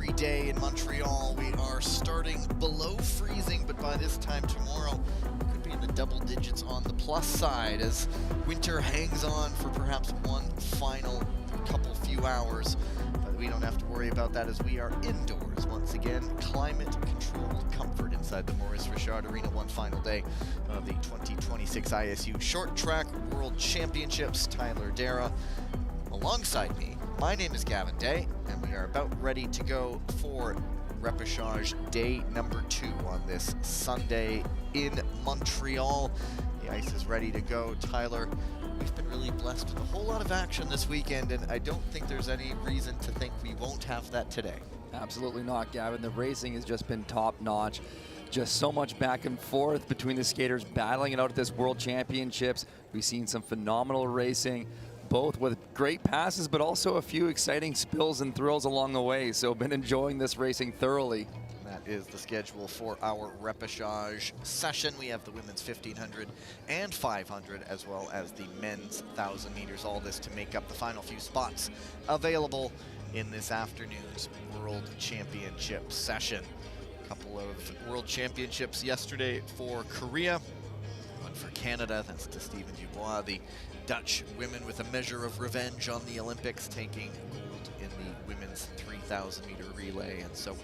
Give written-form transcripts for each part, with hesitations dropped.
wintry day in Montreal. We are starting below freezing, but by this time tomorrow, we could be in the double digits on the plus side as winter hangs on for perhaps one final few hours. But we don't have to worry about that as we are indoors once again. Climate-controlled comfort inside the Maurice Richard Arena, one final day of the 2026 ISU Short Track World Championships. Tyler Dara alongside me. My name is Gavin Day, and we are about ready to go for Repechage day number 2 on this Sunday in Montreal. The ice is ready to go. Tyler, we've been really blessed with a whole lot of action this weekend, and I don't think there's any reason to think we won't have that today. Absolutely not, Gavin. The racing has just been top-notch. Just so much back and forth between the skaters battling it out at this World Championships. We've seen some phenomenal racing, both with great passes, but also a few exciting spills and thrills along the way. So been enjoying this racing thoroughly. That is the schedule for our Repechage session. We have the women's 1500 and 500, as well as the men's 1,000 meters. All this to make up the final few spots available in this afternoon's World Championship session. A couple of World Championships yesterday for Korea, one for Canada, that's to Stephen Dubois. The Dutch women with a measure of revenge on the Olympics, taking gold in the women's 3,000 meter relay, and so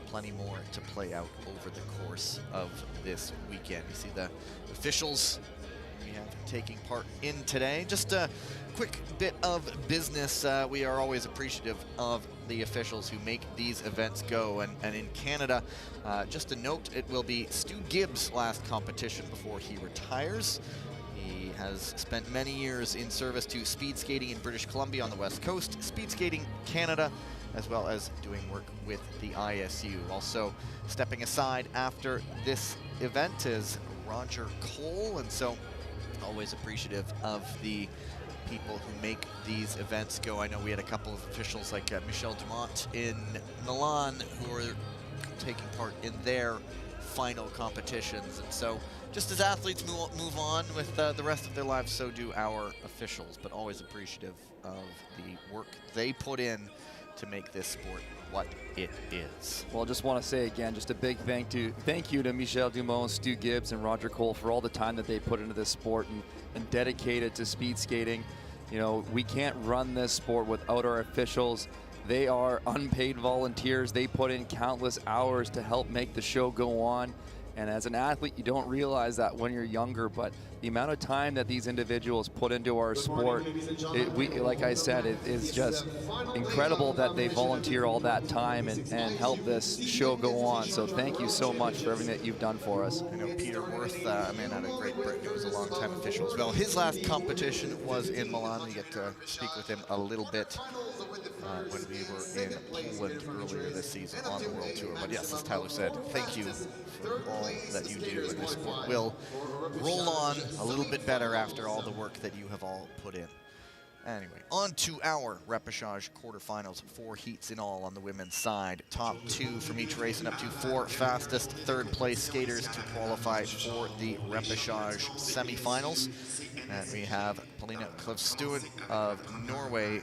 plenty more to play out over the course of this weekend. You see the officials we have taking part in today. Just a quick bit of business. We are always appreciative of the officials who make these events go, and in Canada, just a note, it will be Stu Gibbs' last competition before he retires. He has spent many years in service to speed skating in British Columbia on the West Coast, speed skating Canada, as well as doing work with the ISU. Also stepping aside after this event is Roger Cole, and so always appreciative of the people who make these events go. I know we had a couple of officials like Michel Dumont in Milan who are taking part in their final competitions, and so just as athletes move on with the rest of their lives, so do our officials, but always appreciative of the work they put in to make this sport what it is. Well, I just want to say again, just a big thank you to Michel Dumont, Stu Gibbs, and Roger Cole for all the time that they put into this sport and dedicate it to speed skating. You know, we can't run this sport without our officials. They are unpaid volunteers. They put in countless hours to help make the show go on. And as an athlete, you don't realize that when you're younger, but the amount of time that these individuals put into our sport, like I said, it is just incredible that they volunteer all that time and help this show go on. So thank you so much for everything that you've done for us. I know Peter Worth, a man out of Great Britain, who was a long-time official as well. His last competition was in Milan. We get to speak with him a little bit when we were in Poland earlier this season on the World Tour. But yes, as Tyler said, thank you for all that you do, and this sport will roll on a little bit better after all the work that you have all put in. Anyway, on to our Repechage quarterfinals. 4 heats in all on the women's side. Top 2 from each race and up to 4 fastest third-place skaters to qualify for the Repechage semifinals. And we have Polina Klevstuen of Norway,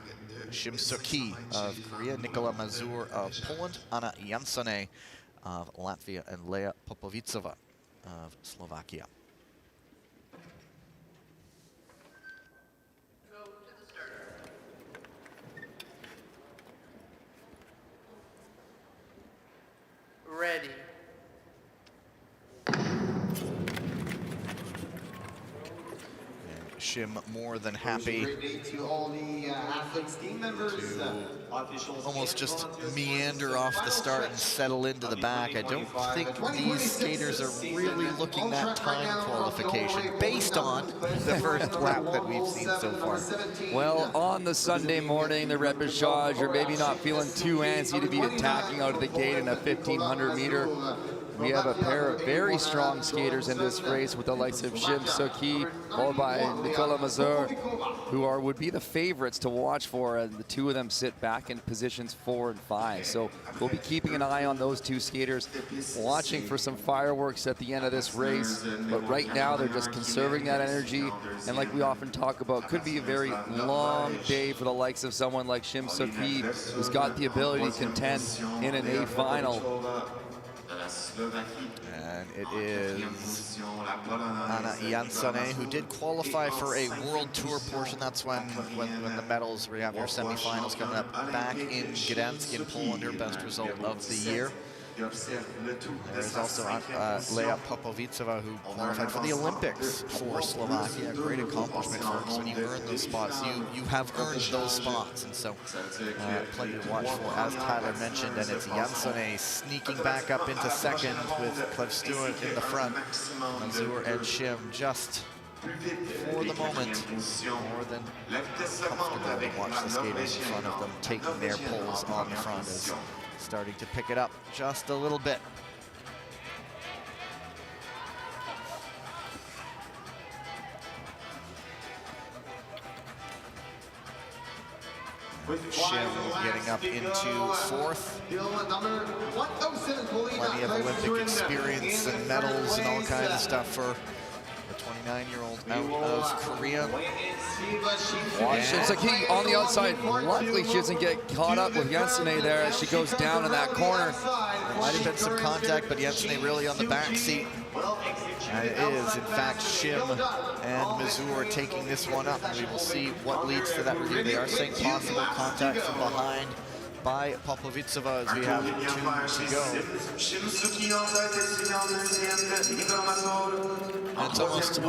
Shimsuki of Korea, Nikola Mazur of Poland, Anna Jansone of Latvia, and Leah Popovitsova of Slovakia. Ready. Shim more than happy to all the athletes, team members, to almost just meander off the start and settle into the back. I don't think these skaters are really looking at time qualification based on the first lap that we've seen so far. Well, on the Sunday morning, the Repechage, you're maybe not feeling too antsy to be attacking out of the gate in a 1,500 meter. we have a pair of very strong skaters in this race with the likes of Jim Soki, followed by Nicolas Mazur, who would be the favorites to watch for, and the two of them sit back in positions 4 and 5. So we'll be keeping an eye on those two skaters, watching for some fireworks at the end of this race. But right now they're just conserving that energy, and like we often talk about, could be a very long day for the likes of someone like Jim Soki, who's got the ability to contend in an A final. And it is Anna Jansone, who did qualify for a World Tour portion. That's when the medals, we have our semifinals coming up back in Gdansk in Poland, her best result of the year. There's also Leia Popovicova, who qualified for the Olympics for Slovakia. Great accomplishment for her, because when you earn those spots, you have earned those spots. And so plenty to watch for, as Tyler mentioned. And it's Jansone sneaking back up into second with Klevstua in the front. Mazur and Shim just, for the moment, more than comfortable to watch the skaters in front of them taking their pulls on the front, as starting to pick it up just a little bit. Shim getting up into fourth. Plenty of Olympic experience and medals and all kinds of stuff for the 29-year-old out of Korea. Saki on the outside. Luckily, she doesn't get caught up with Jansone there as she goes down in that corner. There might have been some contact, but Jansone really on the back seat. And it is, in fact, Shim and Mazur taking this one up, and we will see what leads to that review. They are saying possible contact from behind by Popovicova as we have 2 to go. And it's almost an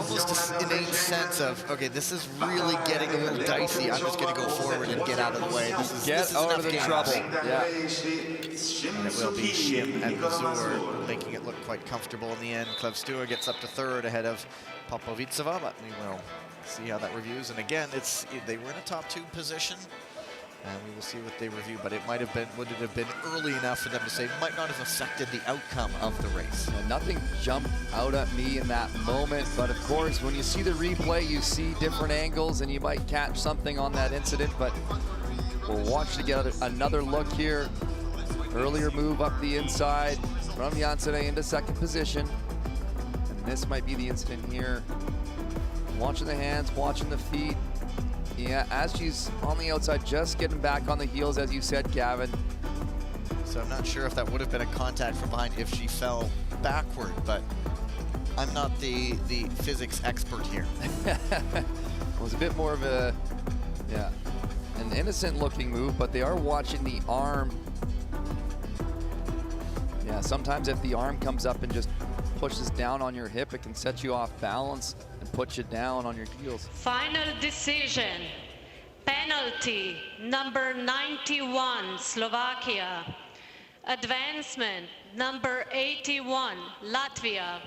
innate sense of, okay, this is really getting a little dicey. I'm just going to go forward and get out of the way. This is out enough of the game. trouble. Yeah. And it will be Shim and Mazur making it look quite comfortable in the end. Klevstua gets up to third ahead of Popovicova, but we will see how that reviews. And again, they were in a top 2 position. And we will see what they review, but would it have been early enough for them to say might not have affected the outcome of the race? Well, nothing jumped out at me in that moment, but of course, when you see the replay, you see different angles, and you might catch something on that incident, but we'll watch to get another look here. Earlier move up the inside from Jansone into second position, and this might be the incident here. Watching the hands, watching the feet. Yeah, as she's on the outside, just getting back on the heels, as you said, Gavin. So I'm not sure if that would have been a contact from behind if she fell backward, but I'm not the physics expert here. It was a bit more of an innocent-looking move, but they are watching the arm. Yeah, sometimes if the arm comes up and just pushes down on your hip, it can set you off balance and put you down on your heels. Final decision. Penalty number 91, Slovakia. Advancement number 81, Latvia.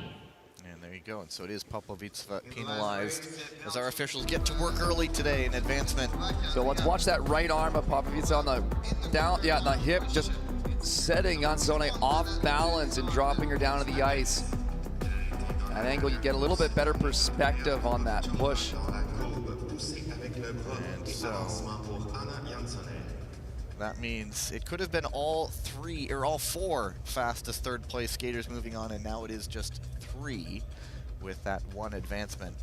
And there you go. And so it is Popovicova penalized as our officials get to work early today in advancement. So let's watch that right arm of Popovicova on the hip, just setting Jansone off balance and dropping her down to the ice. That angle, you get a little bit better perspective on that push. And so that means it could have been all 4 fastest third place skaters moving on, and now it is just 3 with that 1 advancement.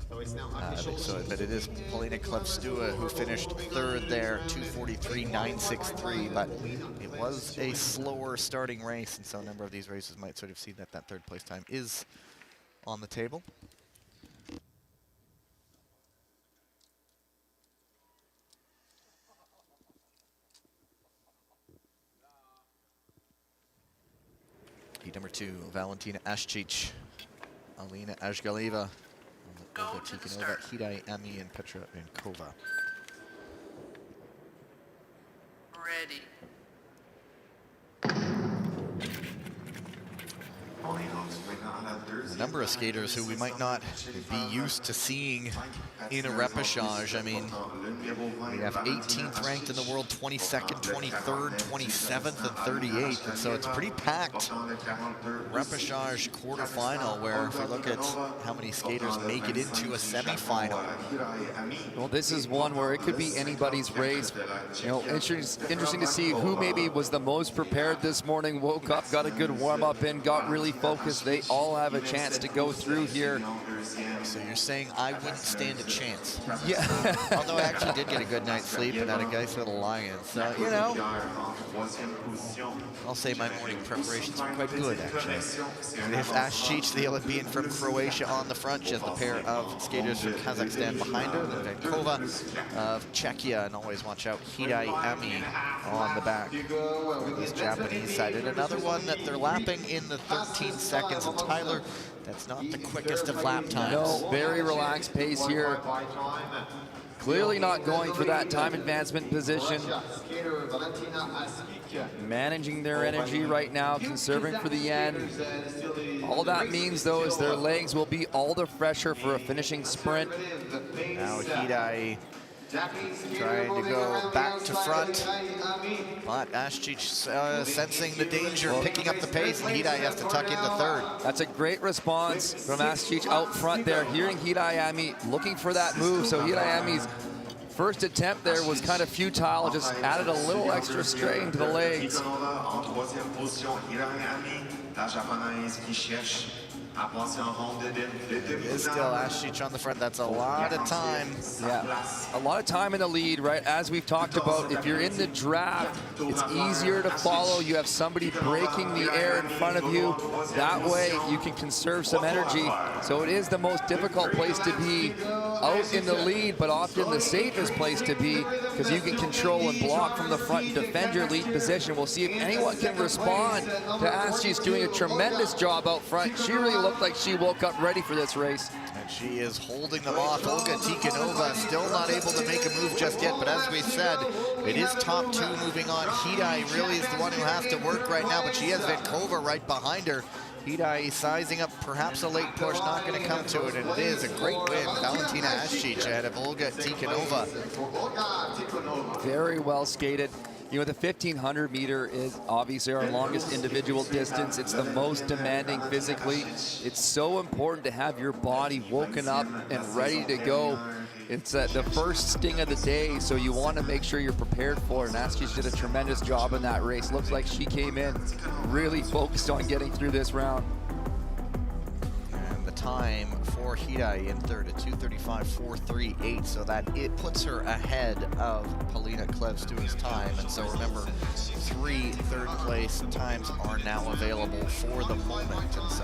But it is Polina Klevstua who finished 3rd there, 2:43.963. But it was a slower starting race, and so a number of these races might sort of see that 3rd place time is on the table. Heat number 2, Valentina Ashchich, Alina Ashgaleva, Olga Tikhonova, Hidai Ami, and Petra Yankova. Ready. a number of skaters who we might not be used to seeing in a repechage. I mean, we have 18th ranked in the world, 22nd, 23rd, 27th, and 38th, and so it's pretty packed repechage quarterfinal, where if we look at how many skaters make it into a semifinal. Well, this is one where it could be anybody's race. You know, interesting to see who maybe was the most prepared this morning, woke up, got a good warm-up in, got really focused. They all have a chance to go through here. So you're saying I wouldn't stand a chance? Yeah. Although I actually did get a good night's sleep and had a nice little lie-in. So, you know, I'll say my morning preparations were quite good, actually. And if Ascic, the Olympian from Croatia, on the front, she has the pair of skaters from Kazakhstan behind her, then Vankova of Czechia, and always watch out, Hidai Ami on the back for this Japanese side. And another one that they're lapping in the 13 seconds, and Tyler, that's not the quickest of lap times. No, very relaxed pace here. Clearly not going for that time advancement position. Managing their energy right now, conserving for the end. All that means, though, is their legs will be all the fresher for a finishing sprint. Now Hidai trying to go back to front, but Ascic sensing the danger, picking up the pace, and Hidai has to tuck into third. That's a great response from Ascic out front there, hearing Hidai Ami looking for that move. So Hidai Ami's first attempt there was kind of futile, just added a little extra strain to the legs. It is still Ascic on the front. That's a lot of time. Yeah, a lot of time in the lead, right? As we've talked about, if you're in the draft, it's easier to follow. You have somebody breaking the air in front of you. That way, you can conserve some energy. So it is the most difficult place to be out in the lead, but often the safest place to be, because you can control and block from the front and defend your lead position. We'll see if anyone can respond to Ascic doing a tremendous job out front. She really looked like she woke up ready for this race. And she is holding them off. Olga Tikhonova still not able to make a move just yet, but as we said, it is top two moving on. Hidai really is the one who has to work right now, but she has Vankova right behind her. Hidai sizing up perhaps a late push, not going to come to it, and it is a great win. Valentina Ascic ahead of Olga Tikhonova. Very well skated. You know, the 1,500 meter is obviously our longest individual distance. It's the most demanding physically. It's so important to have your body woken up and ready to go. It's the first sting of the day, so you want to make sure you're prepared for it. And Ascic did a tremendous job in that race. Looks like she came in really focused on getting through this round. And the time for Hidai in third at 2:35.438, so that it puts her ahead of Polina Klevstu's time. And so remember, 3 third-place times are now available for the moment. And so,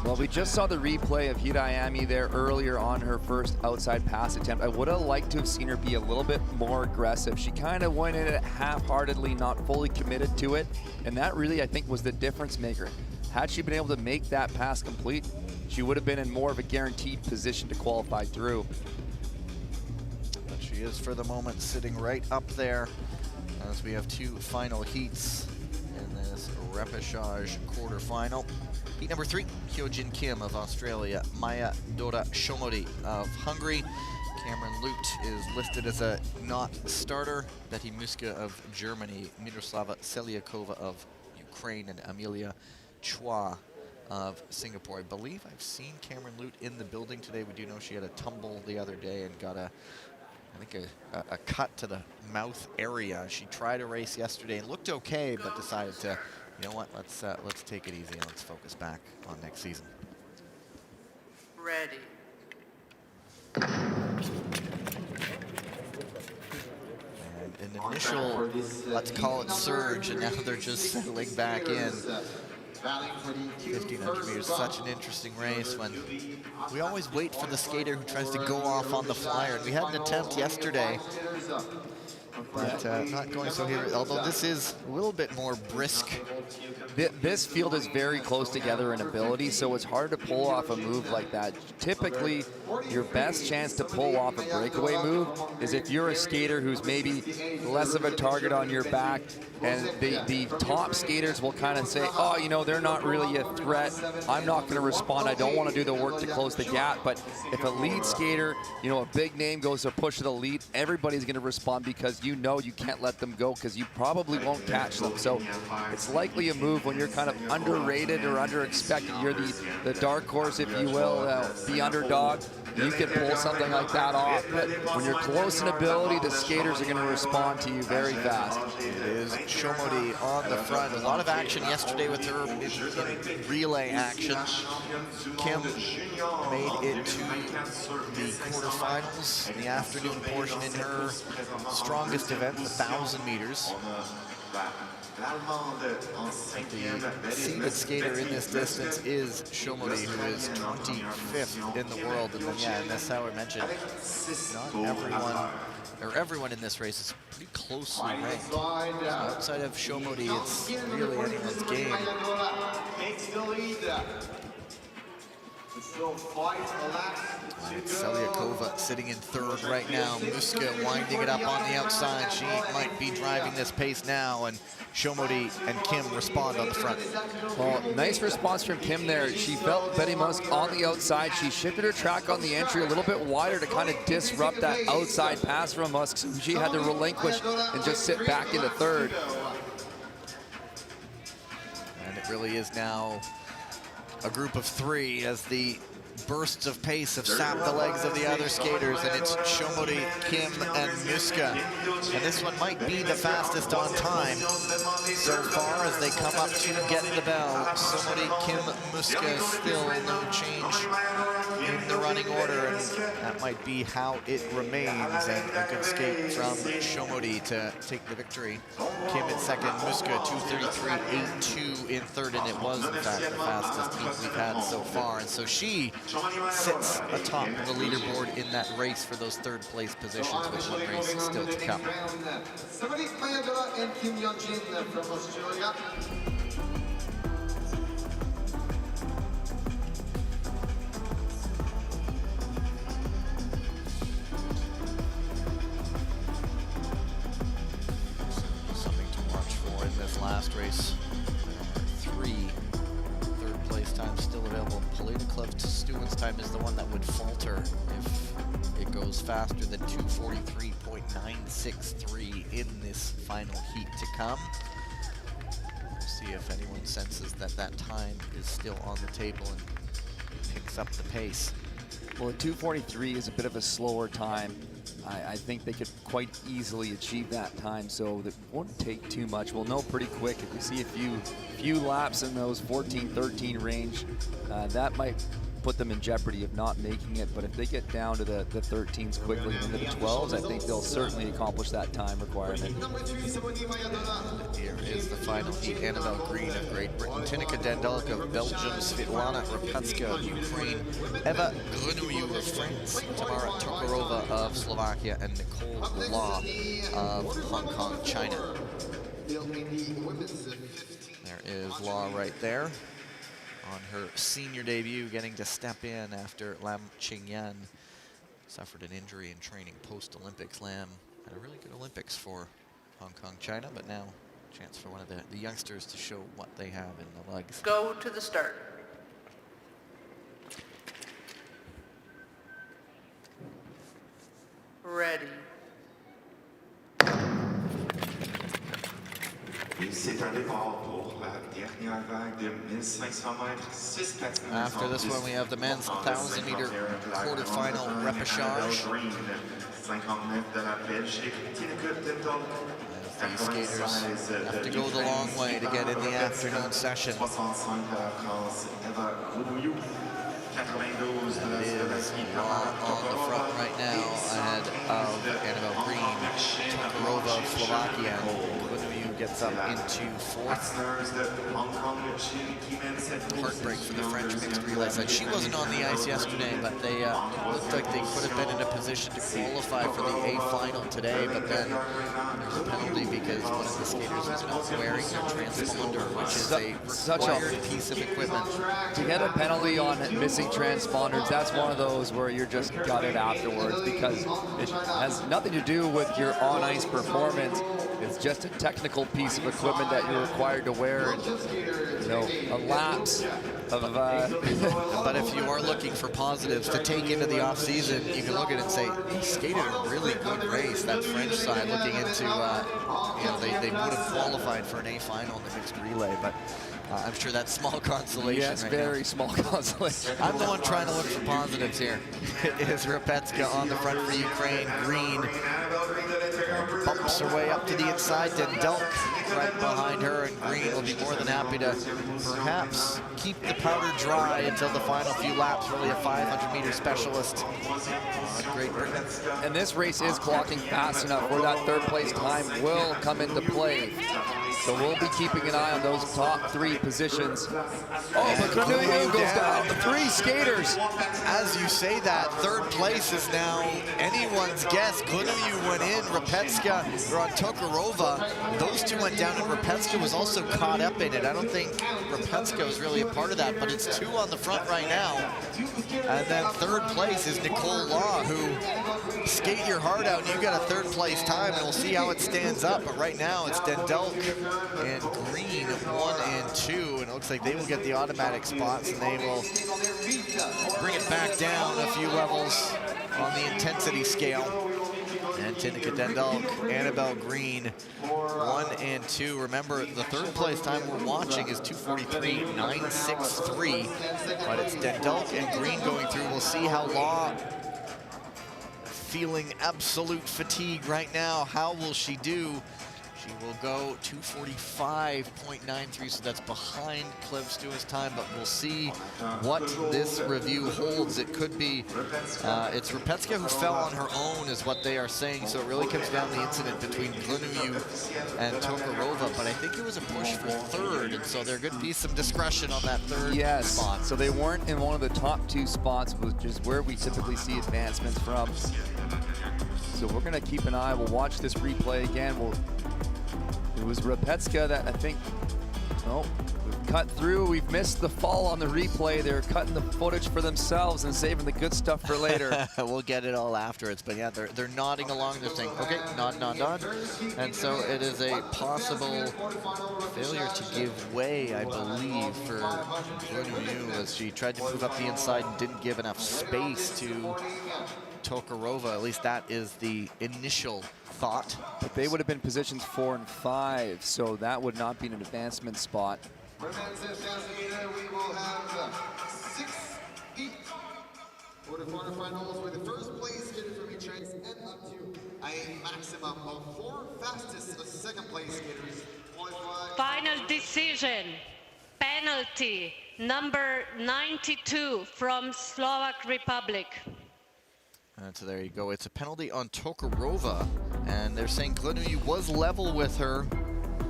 well, we just saw the replay of Hidai Ami there earlier on her first outside pass attempt. I would have liked to have seen her be a little bit more aggressive. She kind of went in it half-heartedly, not fully committed to it, and that really, I think, was the difference maker. Had she been able to make that pass complete, she would have been in more of a guaranteed position to qualify through. but she is, for the moment, sitting right up there as we have 2 final heats in this repechage quarterfinal. Heat number 3, Hyojin Kim of Australia, Maya Dora Shomori of Hungary. Cameron Lute is listed as a not starter. Betty Muska of Germany, Miroslava Seliakova of Ukraine, and Amelia Chua of Singapore. I believe I've seen Cameron Lute in the building today. We do know she had a tumble the other day and got I think a cut to the mouth area. She tried a race yesterday and looked okay, but decided to, you know what, let's take it easy and let's focus back on next season. Ready. And an initial, let's call it surge, and now they're just settling back in. 1,500 meters, such an interesting race when we always wait for the skater who tries to go off on the flyer. And we had an attempt yesterday but not going so here, although this is a little bit more brisk. This field is very close together in ability, so it's hard to pull off a move like that. Typically, your best chance to pull off a breakaway move is if you're a skater who's maybe less of a target on your back, and the top skaters will kind of say, oh, you know, they're not really a threat. I'm not going to respond. I don't want to do the work to close the gap. But if a lead skater, you know, a big name goes to push to the lead, everybody's going to respond because you know you can't let them go because you probably won't catch them. So it's likely a move when you're kind of underrated or underexpected. You're the dark horse, if you will, the underdog. You can pull something like that off, but when you're close in ability, the skaters are going to respond to you very fast. It is Shomodi on the front. A lot of action yesterday with her in relay action. Kim made it to the quarterfinals in the afternoon portion in her strongest event, the 1,000 meters. The seated skater in this distance is Shomodi, who is 25th in the world. And then, yeah, and that's how I mentioned, not everyone in this race is pretty closely ranked. So outside of Shomodi, it's really anyone's game. Selyakova sitting in third right now. Muska winding it up on the outside. She might be driving this pace now, and Shomodi and Kim respond on the front. Well, nice response from Kim there. She felt Betty Musk on the outside. She shifted her track on the entry a little bit wider to kind of disrupt that outside pass from Musk. So she had to relinquish and just sit back into third. And it really is now a group of three as the bursts of pace have sapped the legs of the other skaters, and it's Shomodi, Kim, and Muska. And this one might be the fastest on time so far as they come up to get the bell. Shomodi, Kim, Muska, still no change in the running order, and that might be how it remains. And a good skate from Shomodi to take the victory. Kim in second, Muska 2:33.82 in third, and it was in fact the fastest heat we've had so far. And so she sits atop the leaderboard in that race for those third place positions with one race still to come. Something to watch for in this last race. 3 third place times still available. Politkov's to Stewin's time is the one that would falter if it goes faster than 2:43.963 in this final heat to come. We'll see if anyone senses that that time is still on the table and picks up the pace. Well, 2:43 is a bit of a slower time. I think they could quite easily achieve that time, so that won't take too much. We'll know pretty quick if we see a few laps in those 14-13 range. That might put them in jeopardy of not making it, but if they get down to the 13s quickly and into the 12s, I think they'll certainly accomplish that time requirement. Here is the final heat. Annabelle Green of Great Britain, Tineka Dendalk of Belgium, Svetlana Repechage of Ukraine, Eva Grenouille of France, Tamara Tokarova of Slovakia, and Nicole Law of Hong Kong, China. There is Law right there on her senior debut, getting to step in after Lam Qingyan suffered an injury in training post-Olympics. Lam had a really good Olympics for Hong Kong, China, but now a chance for one of the youngsters to show what they have in the legs. Go to the start. Ready. C'est un départ pour la dernière vague de 1500 mètres. 6 patineurs. After this one, we have the men's 1,000-meter quarterfinal repechage. 59 de la Belgique, Tineka Dendalk. These skaters have to go the long way to get in the afternoon session. 65 de la France, Eva Grenouille. 92 de la Slovaquie, on the front right now ahead of Annabelle Green, Tokarova of Slovakia, and gets up into fourth. Heartbreak for the French mixed relay side. She wasn't on the ice yesterday, but they looked like they could have been in a position to qualify for the A final today, but then there's a penalty because one of the skaters was not wearing their transponder, which is a required piece of equipment. To get a penalty on missing transponders, that's one of those where you're just gutted afterwards, because it has nothing to do with your on-ice performance. It's just a technical piece of equipment that you're required to wear, and, you know, a lapse of But if you are looking for positives to take into the off-season, you can look at it and say, he skated a really good race. That French side looking into, you know, they would have qualified for an A final in the mixed relay, but I'm sure that's small consolation. Yes, right very now. Small consolation. I'm the one trying to look for positives here. It is Repechage on the front for Ukraine. Green bumps her way up to the inside. Dendelk right behind her, and Green will be more than happy to perhaps keep the powder dry until the final few laps. Really a 500-meter specialist. Great Britain. And this race is clocking fast enough where that third place time will come into play. So we'll be keeping an eye on those top three positions. Oh, but Grenouille goes down. 3 skaters. As you say that, third place is now anyone's guess. Grenouille went in, Repechage or on Tokarova. Those two went down, and Repechage was also caught up in it. I don't think Repechage was really a part of that, but it's 2 on the front right now. And then third place is Nicole Law, who skate your heart out, and you got a third place time, and we'll see how it stands up. But right now it's Dendelk and Green 1 and 2, and it looks like they will get the automatic spots, and they will bring it back down a few levels on the intensity scale. And Tinnika Dendelk, Annabelle Green, 1 and 2. Remember, the third place time we're watching is 2:43.963, but it's Dendelk and Green going through. We'll see how Law, feeling absolute fatigue right now. How will she do? She will go 2:45.93, so that's behind Cleve Stewart's time, but we'll see what this review holds. It could be, it's Repechage who fell on her own is what they are saying, so it really comes down to the incident between Grenouille and Tokarova, but I think it was a push for third, and so there could be some discretion on that third spot. So they weren't in one of the top 2 spots, which is where we typically see advancements from. So we're gonna keep an eye, we'll watch this replay again. It was Repechage that I think, we've cut through. We've missed the fall on the replay. They're cutting the footage for themselves and saving the good stuff for later. We'll get it all afterwards, but yeah, they're nodding along. They're saying, okay, nod, nod, nod. And so it is a possible failure to give way, I believe, for Grenouille, as she tried to move up the inside and didn't give enough space to Tokarova. At least that is the initial thought. But they would have been positions 4 and 5, so that would not be an advancement spot. For men's 1,000 meter, we will have 6 heats for the quarterfinals, with the first place skater from each race and up to a maximum of 4 fastest second place skaters qualify. Final decision. Penalty number 92 from Slovak Republic. And so there you go. It's a penalty on Tokarova, and they're saying Grenouille was level with her,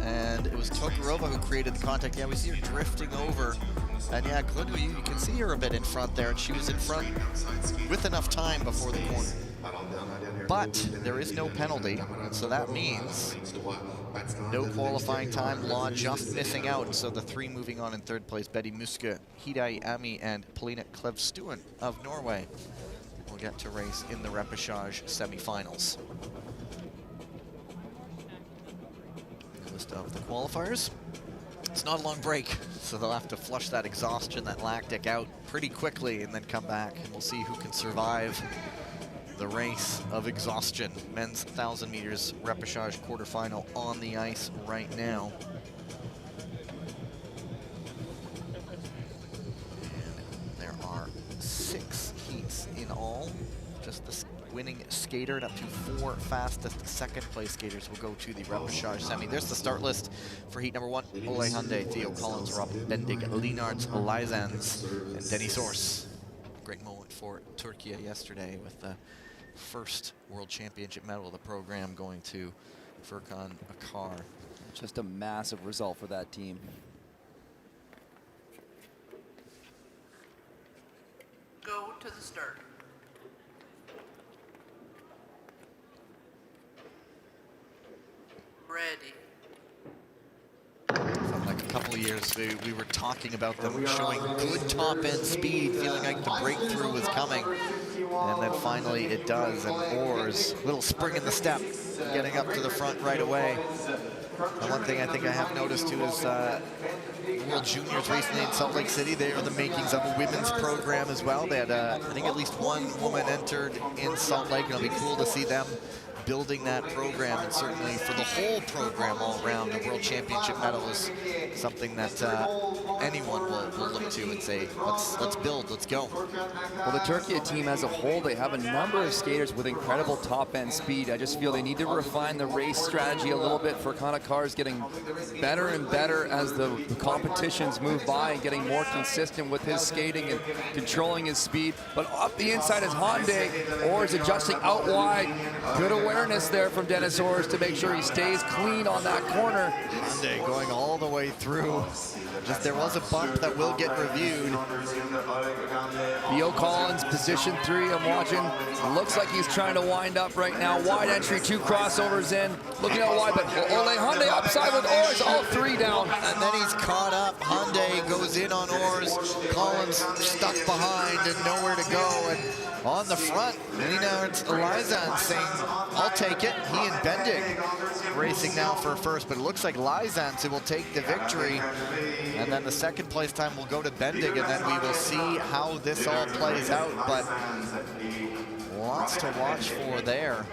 and it was Tokarova who created the contact. Yeah, we see her drifting over, and yeah, Grenouille, you can see her a bit in front there, and she was in front with enough time before the corner. But there is no penalty, and so that means no qualifying time. Law just missing out, so the 3 moving on in third place, Betty Muske, Hidai Ami, and Polina Cleve Stuen of Norway will get to race in the Repechage semifinals. List of the qualifiers. It's not a long break, so they'll have to flush that exhaustion, that lactic out pretty quickly, and then come back, and we'll see who can survive the race of exhaustion. Men's 1,000 meters Repechage quarterfinal on the ice right now. And there are 6 heats in all. Just the winning skater and up to 4 fastest second place skaters will go to the Repechage semi. There's the start list for heat number 1. Ole Hyundai, Theo Collins, Rob Bendig, Leenards, Lysans, and Denny Source. Great moment for Turkey yesterday with the first World Championship medal of the program going to Furkan Akar. Just a massive result for that team. Go to the start. Ready. Felt like a couple of years we were talking about them showing good top-end speed, feeling like the breakthrough was coming. And then finally it does, and Orr's little spring in the step, getting up to the front right away. And one thing I think I have noticed too is World Juniors recently in Salt Lake City, they are the makings of a women's program as well. They had, I think, at least one woman entered in Salt Lake, and it'll be cool to see them building that program, and certainly for the whole program all around, a World Championship medal is something that anyone will look to and say, let's build, let's go. Well, the Turkey team as a whole, they have a number of skaters with incredible top-end speed. I just feel they need to refine the race strategy a little bit for Cars getting better and better as the competitions move by and getting more consistent with his skating and controlling his speed. But up the inside is Hyundai. Orr's adjusting out wide. Good awareness there from Dennis Orrs to make sure he stays clean on that corner. Hyundai going all the way through. Just there was a bump that will get reviewed. Theo Collins, position 3, I'm watching. Looks like he's trying to wind up right now. Wide entry, 2 crossovers in. Looking out wide, but Ole Hyundai upside with Orrs, all 3 down. And then he's caught up. Hyundai goes in on Orrs. Collins stuck behind and nowhere to go. And on the front, and now it's Lizan saying, I'll take it. He and Bendig racing now for first, but it looks like Lizan will take the victory. And then the second place time will go to Bendig, and then we will see how this all plays out. But lots to watch for there.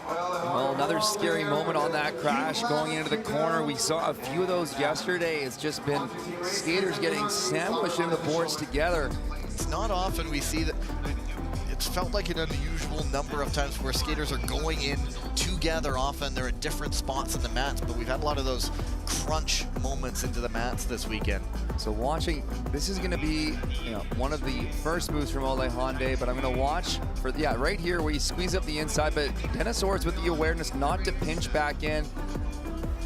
Well, another scary moment on that crash going into the corner. We saw a few of those yesterday. It's just been skaters getting sandwiched in the boards together. It's not often we see that. It's felt like an unusual number of times where skaters are going in together. Often they're at different spots in the mats, but we've had a lot of those crunch moments into the mats this weekend. So watching, this is going to be one of the first moves from Ole Hyundai, but I'm going to watch for, right here where you squeeze up the inside, but Dennis Orrs with the awareness not to pinch back in.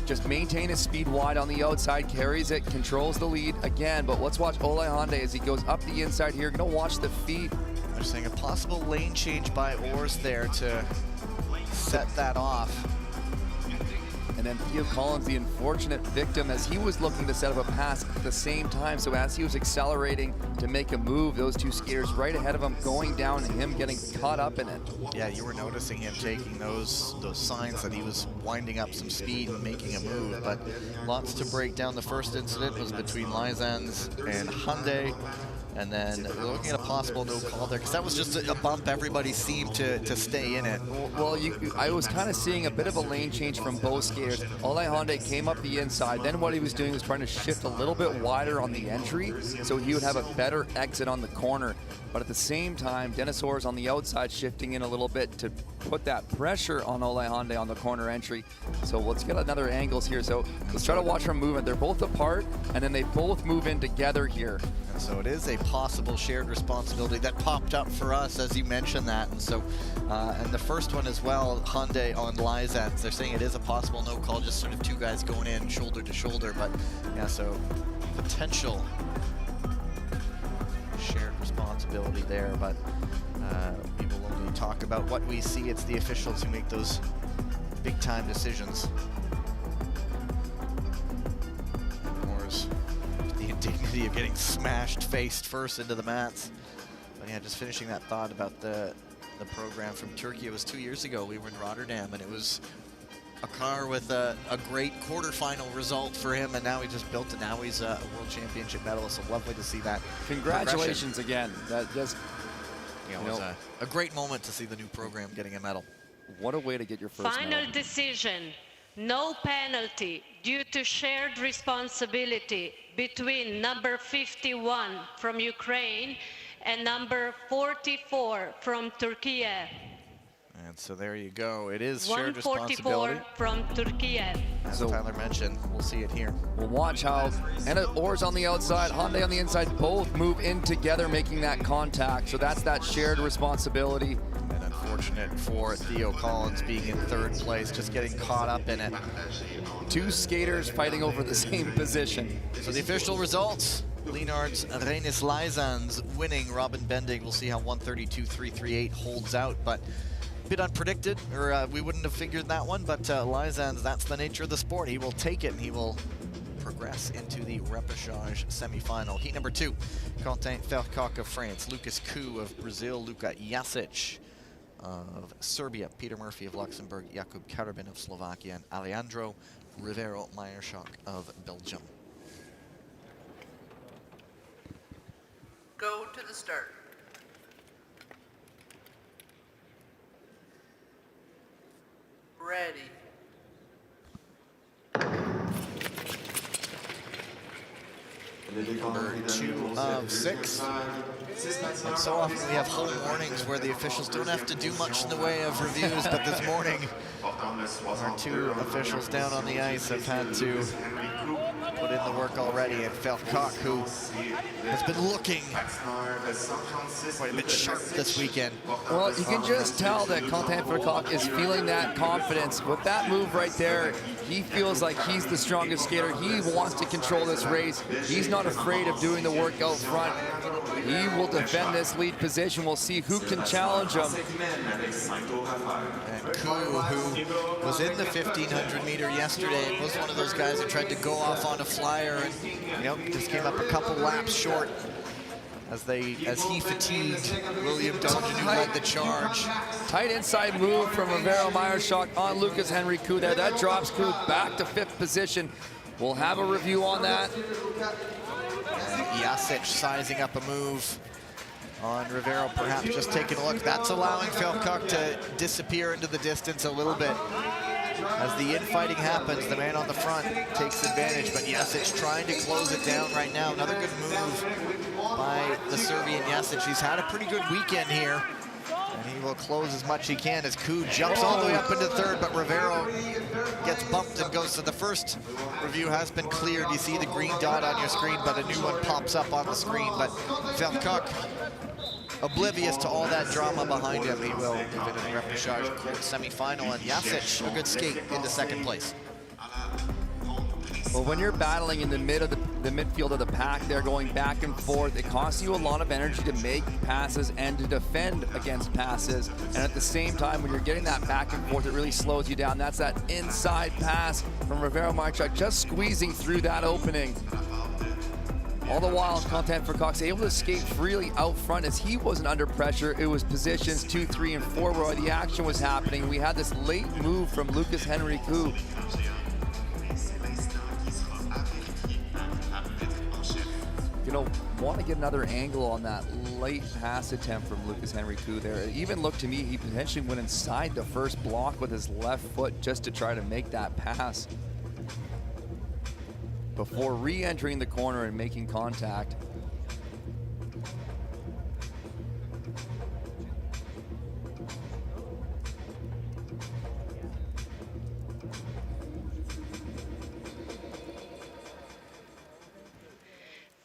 Just maintain his speed wide on the outside, carries it, controls the lead again, but let's watch Ole Hyundai as he goes up the inside here. Going to watch the feet. They're saying a possible lane change by Orrs there to set that off. And then Theo Collins, the unfortunate victim, as he was looking to set up a pass at the same time. So as he was accelerating to make a move, those 2 skaters right ahead of him going down and him getting caught up in it. Yeah, you were noticing him taking those signs that he was winding up some speed and making a move, but lots to break down. The first incident was between Lizans and Hyundai. And then looking at a possible no call there, because that was just a bump. Everybody seemed to stay in it. Well, I was kind of seeing a bit of a lane change from both skaters. Ole Hyundai came up the inside. Then what he was doing was trying to shift a little bit wider on the entry, so he would have a better exit on the corner. But at the same time, Dennis Orrs on the outside shifting in a little bit to put that pressure on Ole Hyundai on the corner entry. So let's get another angles here. So let's try to watch our movement. They're both apart, and then they both move in together here. And so it is a possible shared responsibility that popped up for us as you mentioned that. And so, and the first one as well, Hyundai on Lizans, they're saying it is a possible no call, just sort of 2 guys going in shoulder to shoulder. But yeah, so potential shared responsibility there, but we will only talk about what we see. It's the officials who make those big time decisions. Orrs, the indignity of getting smashed face first into the mats. But yeah, just finishing that thought about the program from Turkey. It was 2 years ago. We were in Rotterdam, and it was a car with a great quarterfinal result for him, and now he just built it. Now he's a World Championship medalist. So lovely to see that. Congratulations again. That just, it was a great moment to see the new program getting a medal. What a way to get your first Final medal. decision. No penalty due to shared responsibility between number 51 from Ukraine and number 44 from Turkey. And so there you go. It is shared responsibility. 144 from Turkey. As Tyler mentioned, we'll see it here. We'll watch how Orrs on the outside, Hyundai on the inside, both move in together, making that contact. So that's that shared responsibility. And unfortunately, unfortunate for Theo Collins being in third place, just getting caught up in it. Two skaters fighting over the same position. So the official results, Leenaard's Reynis Lysands winning. Robin Bendig, we'll see how 132.338 holds out, but a bit unpredicted, or we wouldn't have figured that one, but Lysands, that's the nature of the sport. He will take it, and he will progress into the repechage semifinal. Heat number 2, Quentin Fercoq of France, Lucas Koo of Brazil, Luka Jasic of Serbia, Peter Murphy of Luxembourg, Jakub Karabin of Slovakia, and Alejandro Rivero Meyerschok of Belgium. Go to the start. Ready. Number 2 of 6. And so often we have home mornings where the officials don't have to do much in the way of reviews, but this morning our 2 officials down on the ice have had to put in the work already, and Fercoq, who has been looking quite a bit sharp this weekend. Well, you can just tell that Quentin Fercoq is feeling that confidence. With that move right there, he feels like he's the strongest skater. He wants to control this race. He's not afraid of doing the work out front. He will defend this lead position. We'll see who can challenge him. And Koo, who was in the 1500 meter yesterday, was one of those guys who tried to go off on a flyer and just came up a couple laps short as he fatigued William Dolgen, who led the charge. Tight inside move from Rivero Meyerschok on Lucas Henry Koo there. That drops Koo back to 5th position. We'll have a review on that. Jasic sizing up a move on Rivero, perhaps just taking a look. That's allowing Fercoq to disappear into the distance a little bit. As the infighting happens, the man on the front takes advantage, but Jasic trying to close it down right now. Another good move by the Serbian Jasic. He's had a pretty good weekend here, and he will close as much he can as Koo jumps all the way up into 3rd, but Rivero gets bumped and goes. So the first review has been cleared. You see the green dot on your screen, but a new one pops up on the screen. But Fercoq, oblivious to all that drama behind him, he will move into the repechage semifinal, and Jasic, a good skate into 2nd place. Well, when you're battling in the midfield of the pack, they're going back and forth. It costs you a lot of energy to make passes and to defend against passes. And at the same time, when you're getting that back and forth, it really slows you down. That's that inside pass from Rivero Meyerschok, just squeezing through that opening. All the while, Quentin Fercoq's able to skate freely out front as he wasn't under pressure. It was positions 2, 3, and 4 where the action was happening. We had this late move from Lucas Henry Koo. Want to get another angle on that late pass attempt from Lucas Henry Koo there. It even looked to me he potentially went inside the first block with his left foot just to try to make that pass before re-entering the corner and making contact.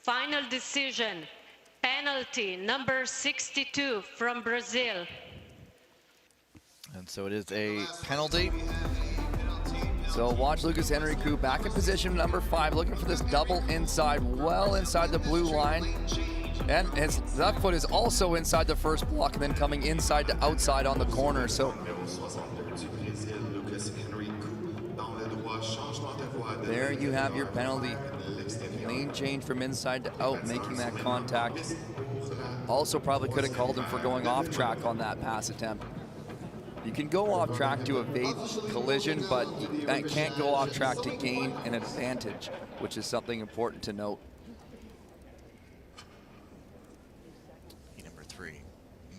Final decision, penalty number 62 from Brazil. And so it is a penalty. So watch Lucas Henry Koo back in position number 5, looking for this double inside, well inside the blue line. And his left foot is also inside the first block and then coming inside to outside on the corner. So there you have your penalty. Lane change from inside to out, making that contact. Also probably could have called him for going off track on that pass attempt. You can go off track to evade collision, but you can't go off track to gain an advantage, which is something important to note. Number 3,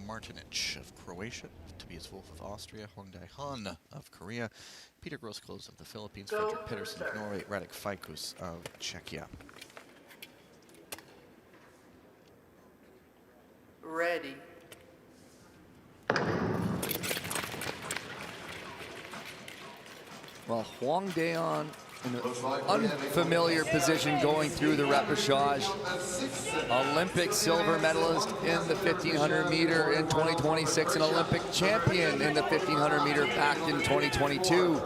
Martinic of Croatia, Tobias Wolf of Austria, Hong Dae-han of Korea, Peter Grossklos of the Philippines, Fredrik Pedersen of Norway, Radek Fajkus of Czechia. Ready. Well, Hwang Dae-han an unfamiliar position going through the repechage. Olympic silver medalist in the 1500 meter in 2026, an Olympic champion in the 1500 meter back in 2022.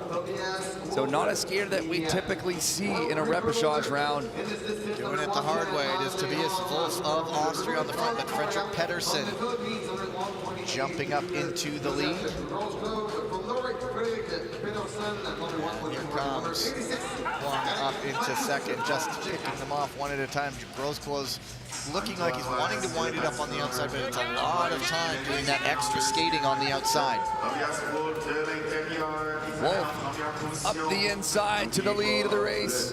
So not a skater that we typically see in a repechage round. Doing it the hard way. It is Tobias Wolf of Austria on the front, but Frederick Pedersen jumping up into the lead. And here comes Wong up into second, just picking them off one at a time. Grosclose looking like he's wanting to wind it up on the outside, but it's a lot of time doing that extra skating on the outside. Wolf up the inside to the lead of the race.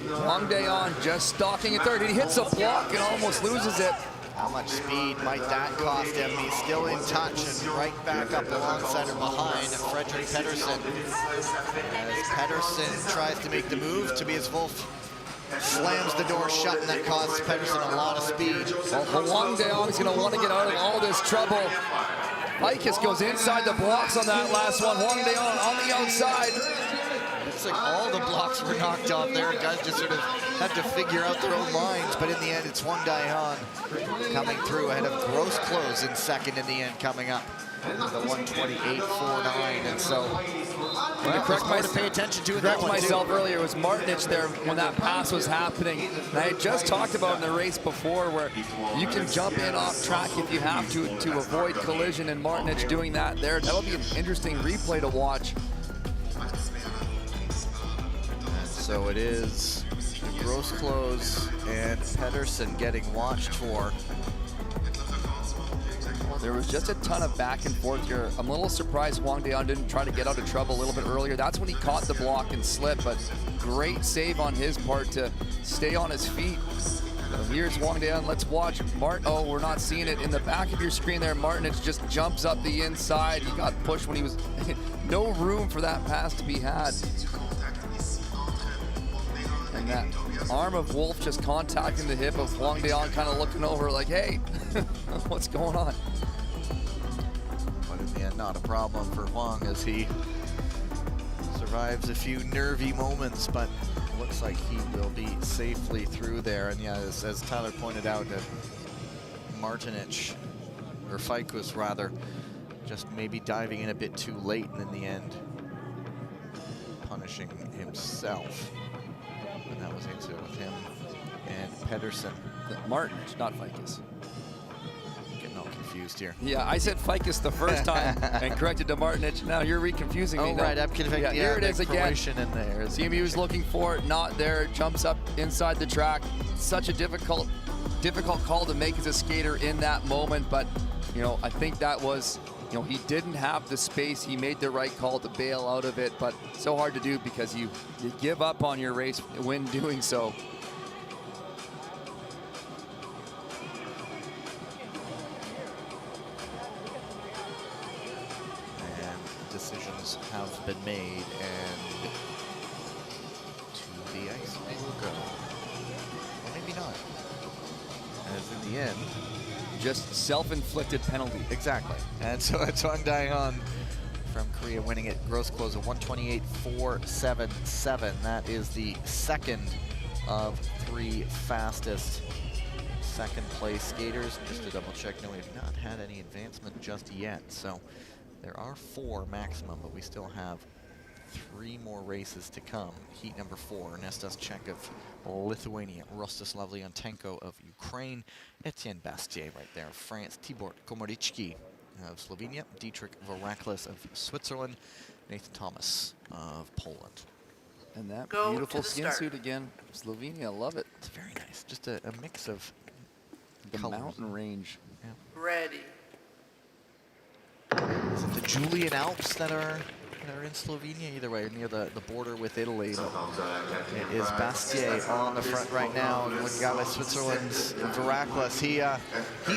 Wang Dayon just stalking at third. He hits a block and almost loses it. How much speed might that cost him? He's still in touch and right back up alongside or behind Frederick Pedersen. As Pedersen tries to make the move, Tobias Wolf slams the door shut, and that costs Pedersen a lot of speed. Well, Wang Dayon is going to want to get out of all this trouble. Ficus goes inside the blocks on that last one. Wang Dayon on the outside. Looks like all the blocks were knocked off there. Guys just sort of had to figure out their own lines, but in the end, it's Wang Dayon coming through ahead of Grosclose in second in the end, coming up the 128.49, and so to pay attention to. Correct myself earlier, it was Martinich there when that pass was happening. And I had just talked about in the race before where you can jump in off track if you have to avoid collision, and Martinich doing that there. That'll be an interesting replay to watch. So it is Grosclose and Pedersen getting watched for. There was just a ton of back and forth here. I'm a little surprised Wang Dayon didn't try to get out of trouble a little bit earlier. That's when he caught the block and slipped, but great save on his part to stay on his feet. So here's Wang Dayon. Let's watch oh, we're not seeing it in the back of your screen there. Martinich just jumps up the inside. He got pushed when he was no room for that pass to be had. And that arm of Wolf just contacting the hip of Wang Dayon, kind of looking over like, hey, what's going on? But in the end, not a problem for Wang as he survives a few nervy moments, but looks like he will be safely through there. And yeah, as Tyler pointed out, that Martinich, or Ficus rather, just maybe diving in a bit too late, and in the end, punishing himself. And that was into it with him and Pedersen. Martinich, not Ficus. Getting all confused here. Yeah, I said Ficus the first time and corrected to Martinich. Now you're reconfusing me. Oh, right, I'm confused. Yeah, here it is again. In there. CMU was looking for it, not there. Jumps up inside the track. Such a difficult call to make as a skater in that moment, but you know, I think that was, you know, he didn't have the space. He made the right call to bail out of it, but so hard to do because you give up on your race when doing so. And decisions have been made, and to the ice will go. Or maybe not. As in the end, just self-inflicted penalty. Exactly. And so it's Wang Dayon from Korea winning it. Grosclose of 128.477. That is the second of three fastest second place skaters. Just to double check, no, we have not had any advancement just yet. So there are 4 maximum, but we still have 3 more races to come. Heat number 4, Nestas Czech of Lithuania, Rostislav Leontenko of Ukraine, Etienne Bastier right there of France, Tibor Komoricki of Slovenia, Dietrich Varaklis of Switzerland, Nathan Thomas of Poland. And that beautiful skin suit again, Slovenia, love it. It's very nice, just a mix of the colors. Mountain range. Yeah. Ready. Is it the Julian Alps that are in Slovenia? Either way, near the border with Italy. But it is Bastier on the front right now. And with guy with Switzerland's Varaklis, he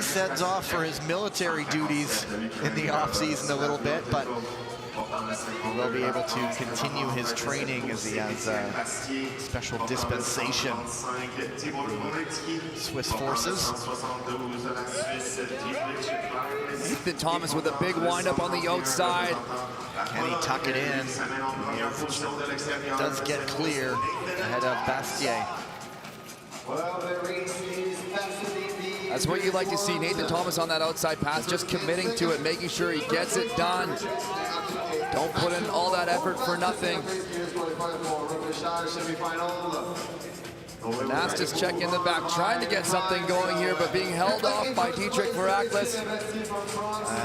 sends off for his military duties in the off season a little bit, but He will be able to continue his training as he has special dispensation. Swiss forces. Nathan Thomas with a big windup on the outside. Can he tuck it in? Does get clear ahead of Bastier. That's what you like to see. Nathan Thomas on that outside pass, just committing to it, making sure he gets it done. Don't put in all that effort for nothing. Nastas check in the back, trying to get something going here, but being held off by Dietrich Veraklis.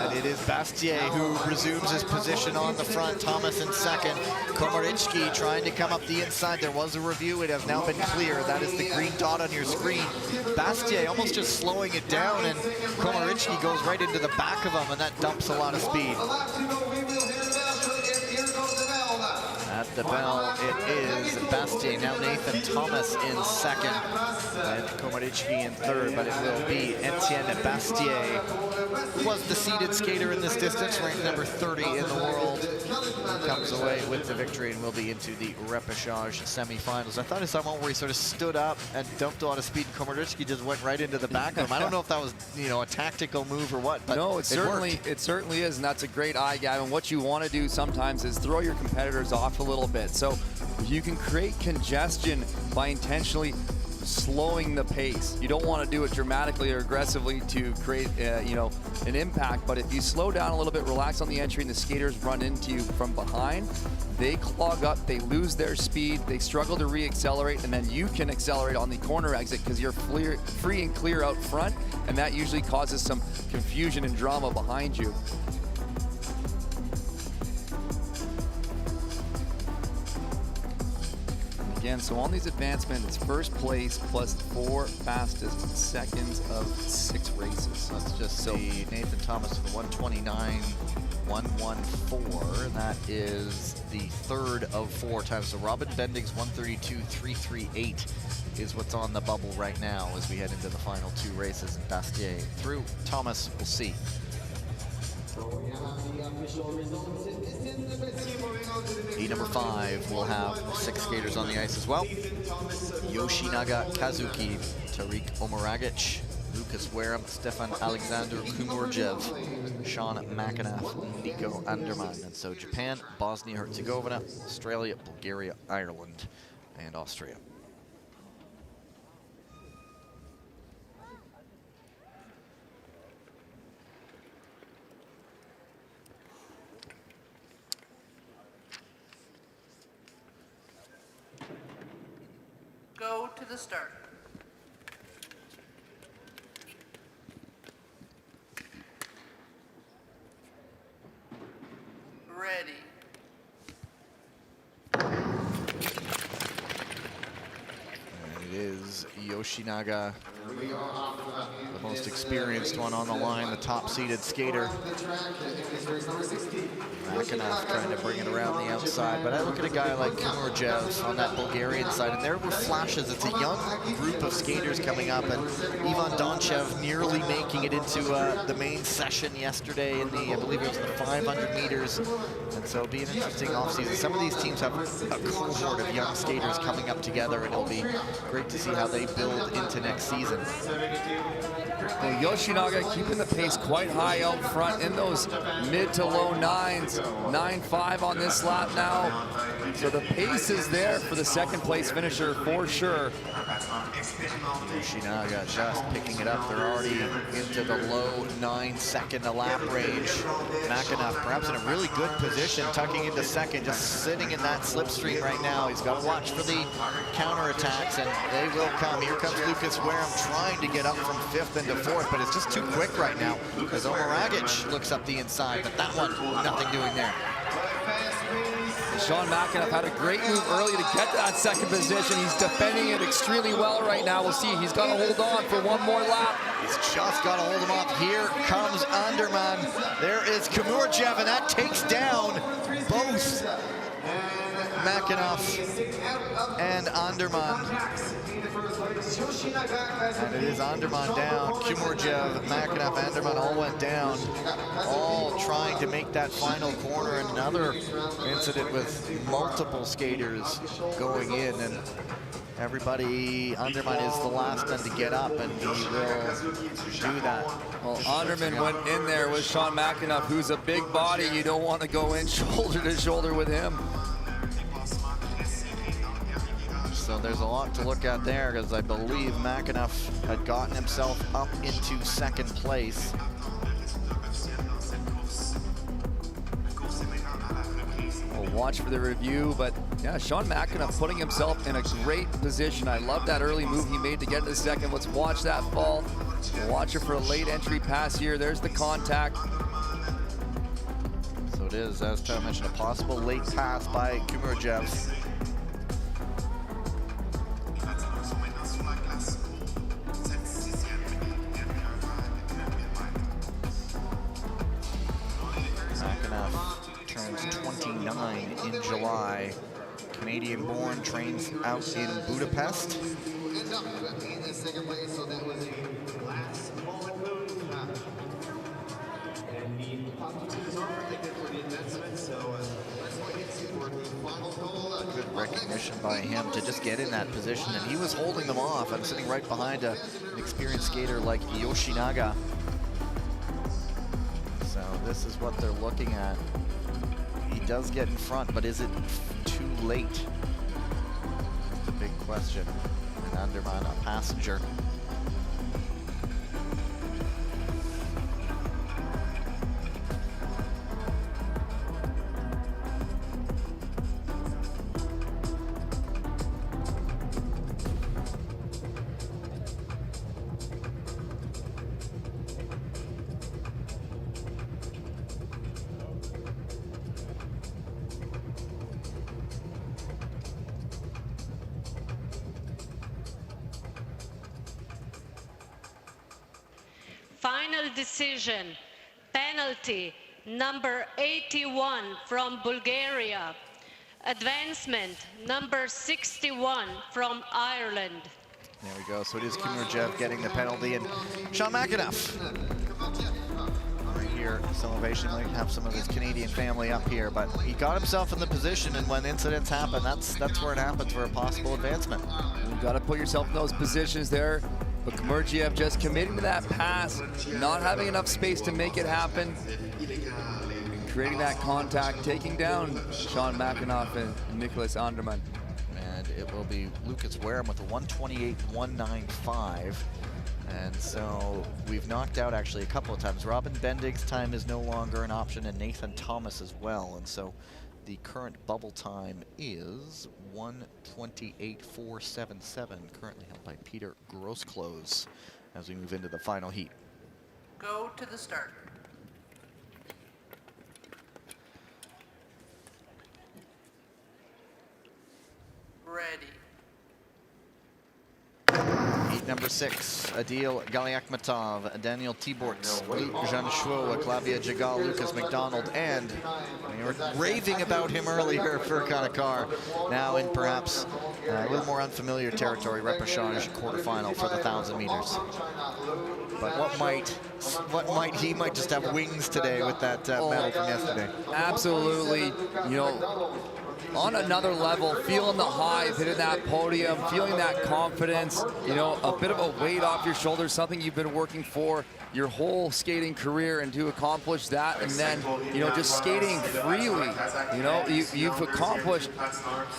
And it is Bastier who resumes his position on the front. Thomas in second. Komaricki trying to come up the inside. There was a review. It has now been clear. That is the green dot on your screen. Bastier almost just slowing it down, and Komaricki goes right into the back of him, and that dumps a lot of speed. At the bell, it is Bastier. Now Nathan Thomas in second, and Komaricki in third, but it will be Etienne Bastier, who was the seeded skater in this distance, ranked number 30 in the world, who comes away with the victory and will be into the repechage semifinals. I thought I saw one where he sort of stood up and dumped a lot of speed. Komaricki just went right into the back of him. I don't know if that was, you know, a tactical move or what, but no, it certainly is, and that's a great eye, Gavin. What you want to do sometimes is throw your competitors off a little bit. So you can create congestion by intentionally slowing the pace. You don't want to do it dramatically or aggressively to create, you know, an impact. But if you slow down a little bit, relax on the entry, and the skaters run into you from behind, they clog up, they lose their speed, they struggle to re-accelerate, and then you can accelerate on the corner exit because you're free and clear out front, and that usually causes some confusion and drama behind you. Again, so on these advancements, it's first place plus 4 fastest seconds of 6 races. Let's just see Nathan Thomas for 129.114. That is the third of 4 times. So Robin Bending's 132.338 is what's on the bubble right now as we head into the final 2 races. And Bastier through. Thomas, we'll see. Heat number 5 will have 6 skaters on the ice as well. Yoshinaga Kazuki, Tariq Omeragic, Lucas Wareham, Stefan Alexander Kumurjev, Sean McAnaff, Nico Anderman. And so Japan, Bosnia-Herzegovina, Australia, Bulgaria, Ireland, and Austria. Go to the start. Ready. And it is Yoshinaga, the most experienced one on the line, the top-seeded skater. McAnaff trying to bring it around the outside, but I look at a guy like Kumurjev on that Bulgarian side, and there were flashes. It's a young group of skaters coming up, and Ivan Donchev nearly making it into the main session yesterday in the, I believe it was the 500 meters, and so it'll be an interesting offseason. Some of these teams have a cohort of young skaters coming up together, and it'll be great to see how they build into next season. Well, Yoshinaga keeping the pace quite high out front in those mid to low 9s, 9.5 on this lap now. So the pace is there for the second place finisher for sure. Yoshinaga just picking it up. They're already into the low 9-second a lap range. McAnaff perhaps in a really good position, tucking into second, just sitting in that slipstream right now. He's got to watch for the counterattacks, and they will come. Here comes Lucas Wareham trying to get up from 5th into 4th, but it's just too quick right now as Omeragic looks up the inside, but that one, nothing doing there. Sean McAnaff had a great move early to get to that second position. He's defending it extremely well right now. We'll see. He's got to hold on for one more lap. He's just got to hold him up. Here comes Anderman. There is Kumurjev, and that takes down both McAnaff and Anderman. And it is Anderman down. Kumurjev, Makinov, Anderman all went down, all trying to make that final corner. Another incident with multiple skaters going in, and everybody, Anderman is the last one to get up, and he will do that. Well, Anderman went in there with Sean Makinov, who's a big body. You don't want to go in shoulder to shoulder with him. So there's a lot to look at there, because I believe Makinov had gotten himself up into second place. We'll watch for the review, but yeah, Sean Makinov putting himself in a great position. I love that early move he made to get into second. Let's watch that fall. We'll watch it for a late entry pass here. There's the contact. So it is, as Tom mentioned, a possible late pass by Kumurjev. Turns 29 in July. Canadian-born, trains out in Budapest. Good recognition by him to just get in that position, and he was holding them off and sitting right behind an experienced skater like Yoshinaga. So this is what they're looking at. He does get in front, but is it too late? That's the big question. And Anderman, a passenger. Final decision, penalty, number 81 from Bulgaria. Advancement, number 61 from Ireland. There we go. So it is Kumurjev getting the penalty, and Sean Makinov. Right here, some ovation. Might have some of his Canadian family up here, but he got himself in the position, and when incidents happen, that's where it happens for a possible advancement. You've got to put yourself in those positions there. But Kumurjev just committing to that pass, not having enough space to make it happen, creating that contact, taking down Sean Makinov and Nicholas Anderman. And it will be Lucas Wareham with a 128.195. And so we've knocked out actually a couple of times. Robin Bendig's time is no longer an option, and Nathan Thomas as well. And so the current bubble time is 128.477, currently held by Peter Grosskloos as we move into the final heat. Go to the start. Ready. Heat number 6, Adil Galiakmatov, Daniel Tibortz, Luke Jeanchot, Clavia Jagal, Lucas McDonald, and we were raving about him earlier for Kanakar. Now in perhaps a little more unfamiliar territory, Repechage quarterfinal for the 1,000 meters. But he might just have wings today with that medal from yesterday. Absolutely, you know, on another level, feeling the hive, hitting that podium, feeling that confidence, you know, a bit of a weight off your shoulders, something you've been working for your whole skating career, and to accomplish that, and then, you know, just skating freely, you know, you've accomplished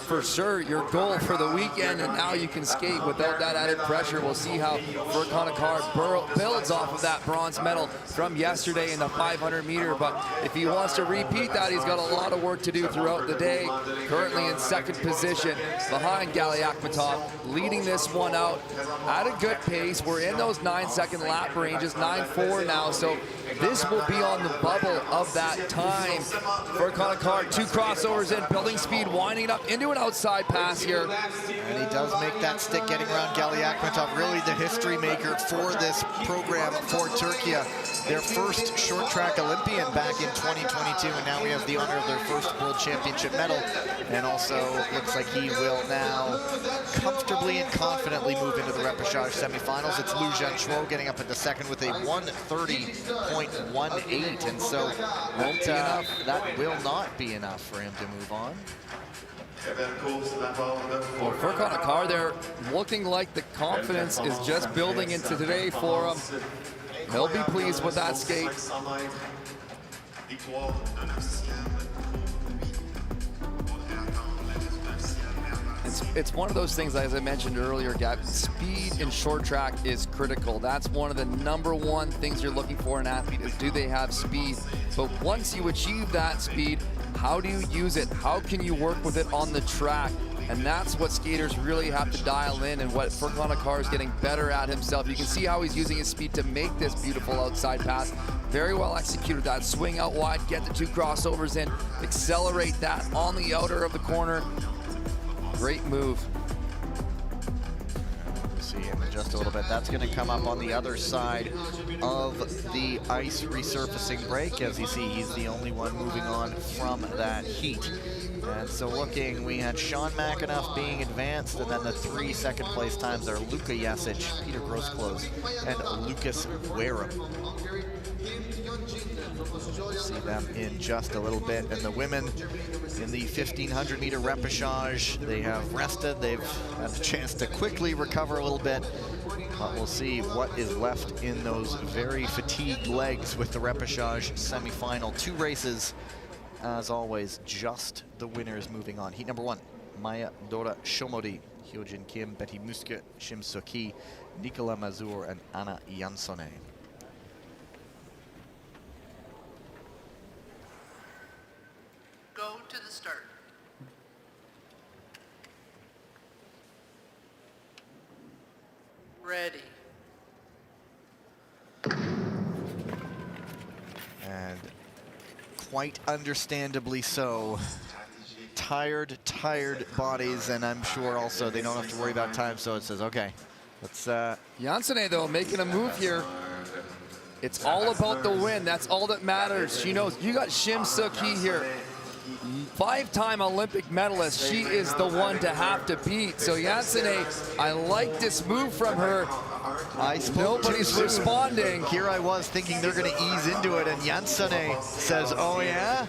for sure your goal for the weekend, and now you can skate without that added pressure. We'll see how Kanakar builds off of that bronze medal from yesterday in the 500 meter, but if he wants to repeat that, he's got a lot of work to do throughout the day. Currently in second position behind Galiakmatov, leading this one out at a good pace. We're in those 9-second lap ranges, 9.4 now, so this will be on the bubble of that time for Kanakar. 2 crossovers in, building speed, winding it up into an outside pass here. And he does make that stick getting around Galiakmatov, really the history maker for this program for Turkey. Their first short track Olympian back in 2022, and now we have the honor of their first World Championship medal. And also looks like he will now comfortably and confidently move into the repechage semifinals. It's Lu Zhenchuo getting up into second with a 1:30.18, and so that will not be enough for him to move on. Well, for Conakar, they're looking like the confidence is just building into today for him. He'll be pleased with that skate. It's one of those things, as I mentioned earlier, Gab, speed in short track is critical. That's one of the #1 things you're looking for in an athlete is, do they have speed? But once you achieve that speed, how do you use it? How can you work with it on the track? And that's what skaters really have to dial in, and what Conakar is getting better at himself. You can see how he's using his speed to make this beautiful outside pass. Very well executed. That swing out wide, get the 2 crossovers in, accelerate that on the outer of the corner. Great move. We'll see in just a little bit. That's going to come up on the other side of the ice resurfacing break. As you see, he's the only one moving on from that heat. And so looking, we had Sean McAnuff being advanced, and then the 3 second place times are Luka Jasic, Peter Grossklos, and Lucas Wareham. See them in just a little bit. And the women in the 1500 meter repechage, they have rested. They've had a chance to quickly recover a little bit. But we'll see what is left in those very fatigued legs with the repechage semifinal. 2 races, as always, just the winners moving on. Heat number 1, Maya Dora Shomodi, Hyojin Kim, Betty Muske, Shim Soki, Nicola Mazur, and Anna Jansone. Go to the start. Ready. And quite understandably so. Tired bodies, and I'm sure also they don't have to worry about time, so it says, okay, let's... Jansone, though, making a move here. It's all about the win. That's all that matters. She knows. You got Shim Soo-ki here. 5-time Olympic medalist. She is the one to have to beat. So Jansone, I like this move from her. Nobody's responding. Here I was thinking they're going to ease into it, and Jansone says, oh yeah?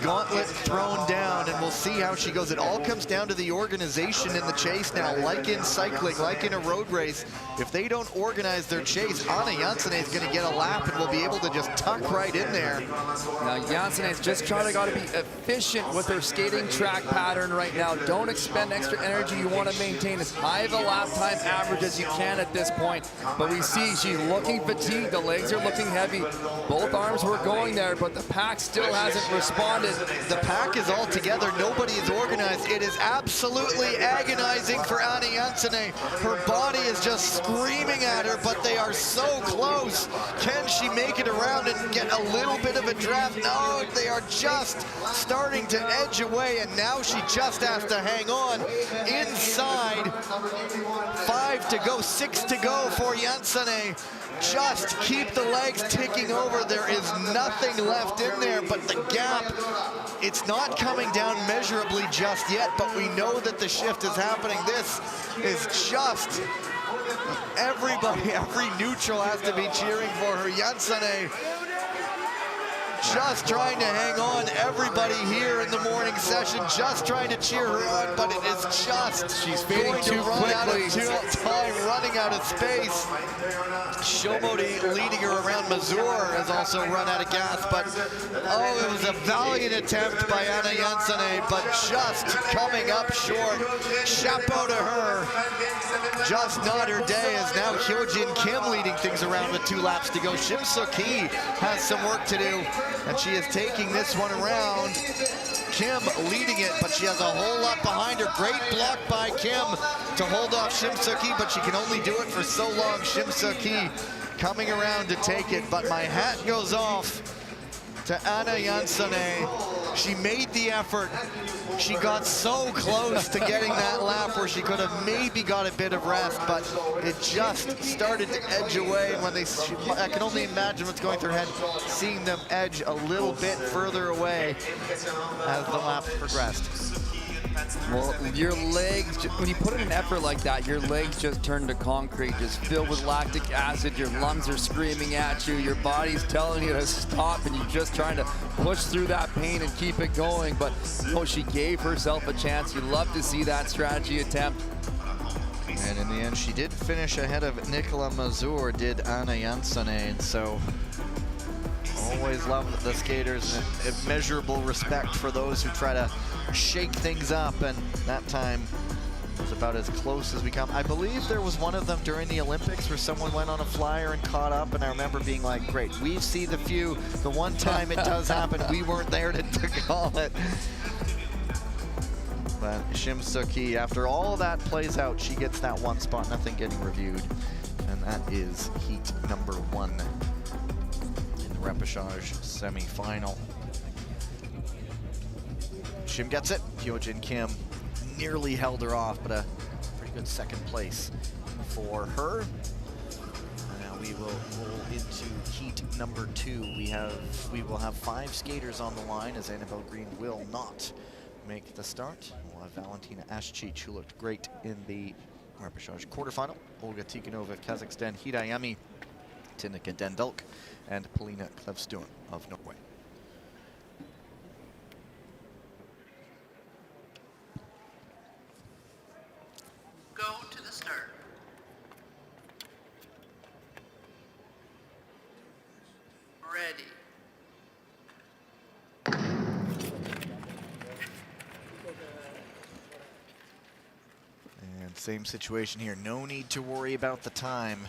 Gauntlet thrown down, and we'll see how she goes. It all comes down to the organization in the chase now, like in cycling, like in a road race. If they don't organize their chase, Anna Jansone is going to get a lap and will be able to just tuck right in there. Now Jansone is just got to be efficient with her skating track pattern right now. Don't expend extra energy. You want to maintain as high of a lap time average as you can at this point. But we see she's looking fatigued. The legs are looking heavy. Both arms were going there, but the pack still hasn't responded. The pack is all together. Nobody is organized. It is absolutely agonizing for Anna Jansone. Her body is just screaming at her, but they are so close. Can she make it around and get a little bit of a draft? No, they are just starting to edge away, and now she just has to hang on. Inside, 5 to go, 6 to go for Jansone. Just keep the legs ticking over. There is nothing left in there, but the gap, it's not coming down measurably just yet, but we know that the shift is happening. This is just, everybody, every neutral has to be cheering for her. Jansone just trying to hang on. Everybody here in the morning session just trying to cheer her on, but it is just, she's fading going too to run quickly. out of time, running out of space. Shomodi leading her around. Mazur has also run out of gas, but oh, it was a valiant attempt by Anna Jansone, but just coming up short. Chapeau to her. Just not her day, as now Hyojin Kim leading things around with 2 laps to go. Shim Soo-ki has some work to do, and she is taking this one around. Kim leading it, but she has a whole lot behind her. Great block by Kim to hold off Shim Soo-ki, but she can only do it for so long. Shim Soo-ki coming around to take it, but my hat goes off to Anna Jansone. She made the effort. She got so close to getting that lap where she could have maybe got a bit of rest, but it just started to edge away. And when I can only imagine what's going through her head, seeing them edge a little bit further away as the lap progressed. Well, your legs, when you put in an effort like that, your legs just turn to concrete, just filled with lactic acid. Your lungs are screaming at you. Your body's telling you to stop, and you're just trying to push through that pain and keep it going. But no, she gave herself a chance. You love to see that strategy attempt. And in the end, she did finish ahead of Nicola Mazur, did Anna Janssonade. So always love the skaters, and immeasurable respect for those who try to shake things up, and that time was about as close as we come. I believe there was one of them during the Olympics where someone went on a flyer and caught up, and I remember being like, great, we've seen the few. The one time it does happen, we weren't there to call it. But Shim Soo-ki, after all that plays out, she gets that one spot, nothing getting reviewed. And that is heat number 1 in the repechage semifinal. Shim gets it. Hyojin Kim nearly held her off, but a pretty good second place for her. Now we will roll into heat number 2. We will have 5 skaters on the line, as Annabelle Green will not make the start. We'll have Valentina Ashchich, who looked great in the repechage quarterfinal. Olga Tikhonova of Kazakhstan, Hidayami, Tinnika Dendulk, and Polina Klevstuen of Norway. Go to the start. Ready. And same situation here. No need to worry about the time.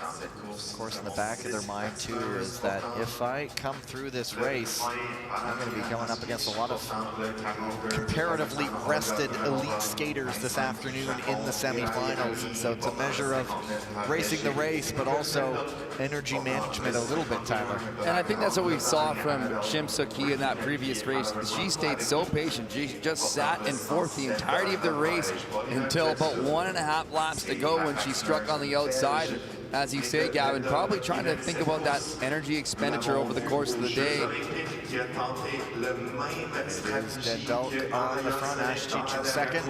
Of course, in the back of their mind, too, is that if I come through this race, I'm going to be going up against a lot of comparatively rested elite skaters this afternoon in the semifinals. And so it's a measure of racing the race, but also energy management a little bit, Tyler. And I think that's what we saw from Shim Soo-ki in that previous race. She stayed so patient. She just sat in fourth the entirety of the race until about 1.5 laps to go when she struck on the outside. As you say, Gavin, probably trying to think about that energy expenditure over the course of the day. Dendulk on the front, Ashchich in second.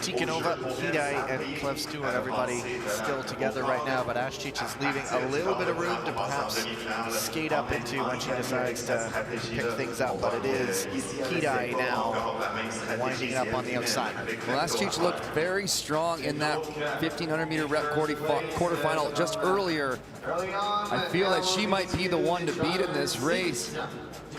Tikhonova, Hidai, and Klevstuen, everybody still together right now, but Ashchich is leaving a little bit of room to perhaps skate up into when she decides to pick things up, but it is Hidai now winding up on the outside. Well, Ashchich looked very strong in that 1,500-meter rep quarterfinal just earlier. I feel that she might be the one to beat in this race.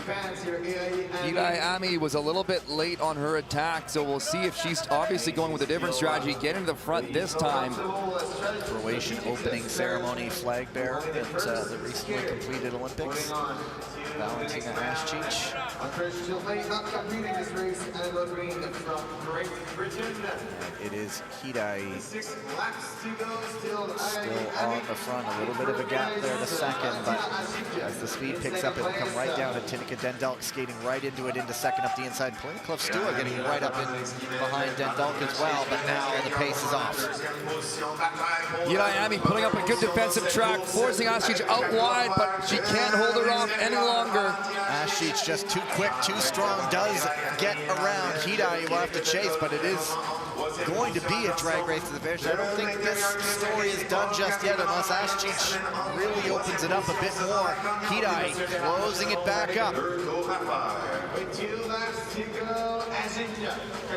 Hidai Ami was a little bit late on her attack, so we'll see if she's obviously going with a different strategy, getting to the front this time. Croatian opening ceremony flag bearer at the recently completed Olympics. Valentina Ashchich. It is Hidai still on the front. A little bit of a gap there to second, but as the speed picks up, it will come right down to Tinnika Dendulk skating right into it into second up the inside. Polina Klevstuen getting right up in behind Dendulk as well, but now the pace is off. Hidai putting up a good defensive track, forcing Ashchich out wide, but she can't hold her off any longer. Ashchich just too quick, too strong, does get around Hidai, will have to chase, but it is going to be a drag race to the finish. I don't think this story is done just yet unless Ashchich really opens it up a bit more. Hidai closing it back up.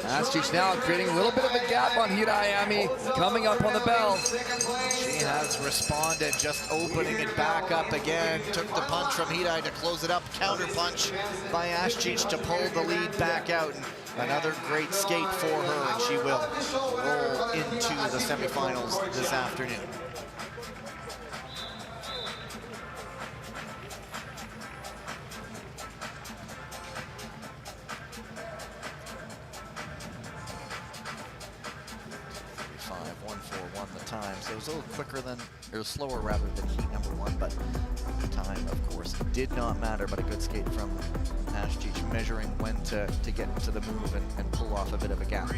Ashchich now creating a little bit of a gap on Hidai coming up on the bell. She has responded, just opening it back up again. Took the punch from Hidai to close it up. Counter punch by Ashchich to pull the lead back out. Another great skate for her, and she will roll into the semifinals this afternoon. So it was a little quicker than, or slower rather than heat number 1, but the time, of course, did not matter, but a good skate from Ashchich, measuring when to get into the move and pull off a bit of a gap.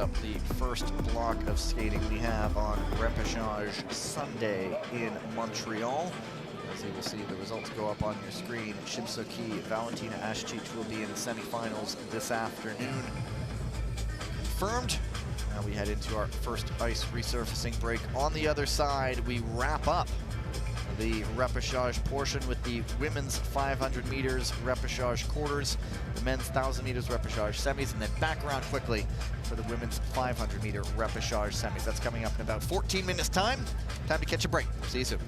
up the first block of skating we have on Repechage Sunday in Montreal. As you will see, the results go up on your screen. Shimsoki Valentina Ashchich will be in the semifinals this afternoon. Confirmed. Now we head into our first ice resurfacing break. On the other side, we wrap up the repechage portion with the women's 500 meters repechage quarters, the men's 1,000 meters repechage semis, and then back around quickly for the women's 500 meter repechage semis. That's coming up in about 14 minutes time. Time to catch a break. See you soon.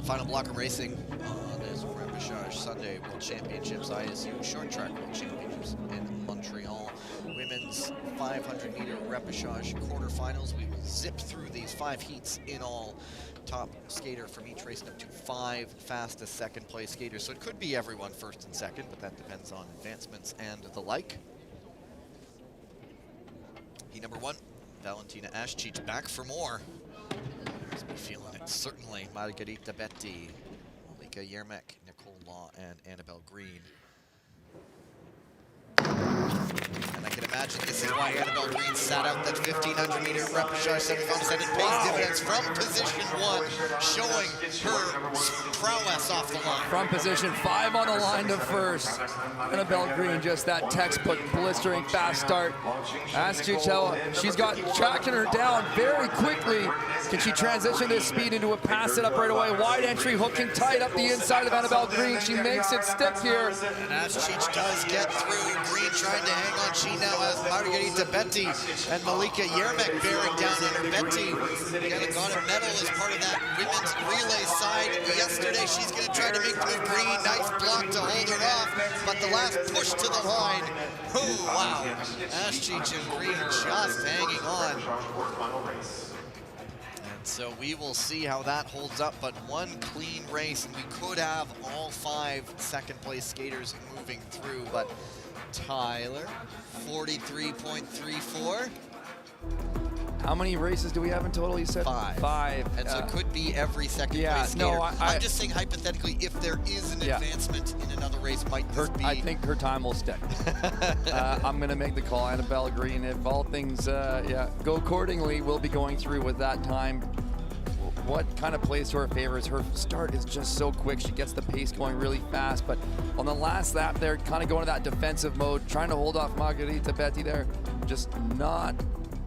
Final block of racing on this Repechage Sunday World Championships, ISU Short Track World Championships in Montreal. Women's 500-meter Repechage quarterfinals. We will zip through these 5 heats in all. Top skater from each race up to 5 fastest second-place skaters. So it could be everyone first and second, but that depends on advancements and the like. Heat number 1, Valentina Ashchich back for more. Must be feeling it, certainly. Margarita Betty, Malika Yermek, Nicole Law, and Annabelle Green. And I can imagine this is why Annabelle Green sat out that 1,500-meter Repechage semifinals, and it pays dividends from position 1, showing her prowess off the line. From position 5 on the line to first. Annabelle Green, just that textbook blistering fast start. Ashchich, she's got tracking her down very quickly. Can she transition this speed into a pass set up right away? Wide entry, hooking tight up the inside of Annabelle Green. She makes it stick here. And Ashchich does get through. Green trying to hang on. She now has Margarita Betty and Malika Yermek bearing down on her. Betty got a medal as part of that women's relay side yesterday. She's going to try to make the move. Green, nice block to hold her off, but the last push to the line. Oh, wow. Ashchich and Green just hanging on. And so we will see how that holds up, but one clean race, and we could have all 5 second-place skaters moving through, but Tyler, 43.34. How many races do we have in total, you said? 5. 5. And so it could be every second place skater. No, I'm just saying hypothetically, if there is an advancement in another race, might this be... I think her time will stick. I'm going to make the call, Annabelle Green. If all things go accordingly, we'll be going through with that time. What kind of plays to her favor is her start is just so quick. She gets the pace going really fast, but on the last lap there, kind of going to that defensive mode, trying to hold off Margarita Betty there. Just not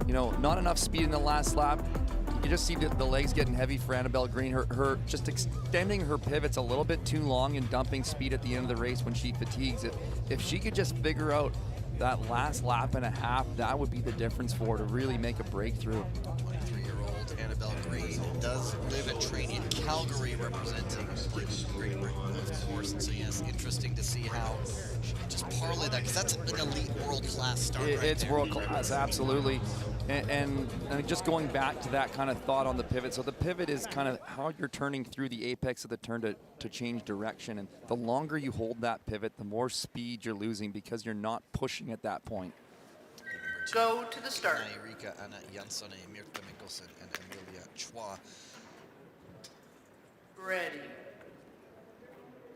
enough speed in the last lap. You can just see the legs getting heavy for Annabelle Green. Her just extending her pivots a little bit too long and dumping speed at the end of the race when she fatigues. If she could just figure out that last lap and a half, that would be the difference for her to really make a breakthrough. 23-year-old Annabelle Green does live and train in Calgary, representing Great Britain, of course. And so yes, interesting to see how she can just parlay that, because that's an elite world-class start right It's there. world-class, absolutely. And just going back to that kind of thought on the pivot. So the pivot is kind of how you're turning through the apex of the turn to change direction. And the longer you hold that pivot, the more speed you're losing because you're not pushing at that point. Go to the start. Erika, Anna Jansson, Mirta Mikkelsen, and Emilia Chua. Ready.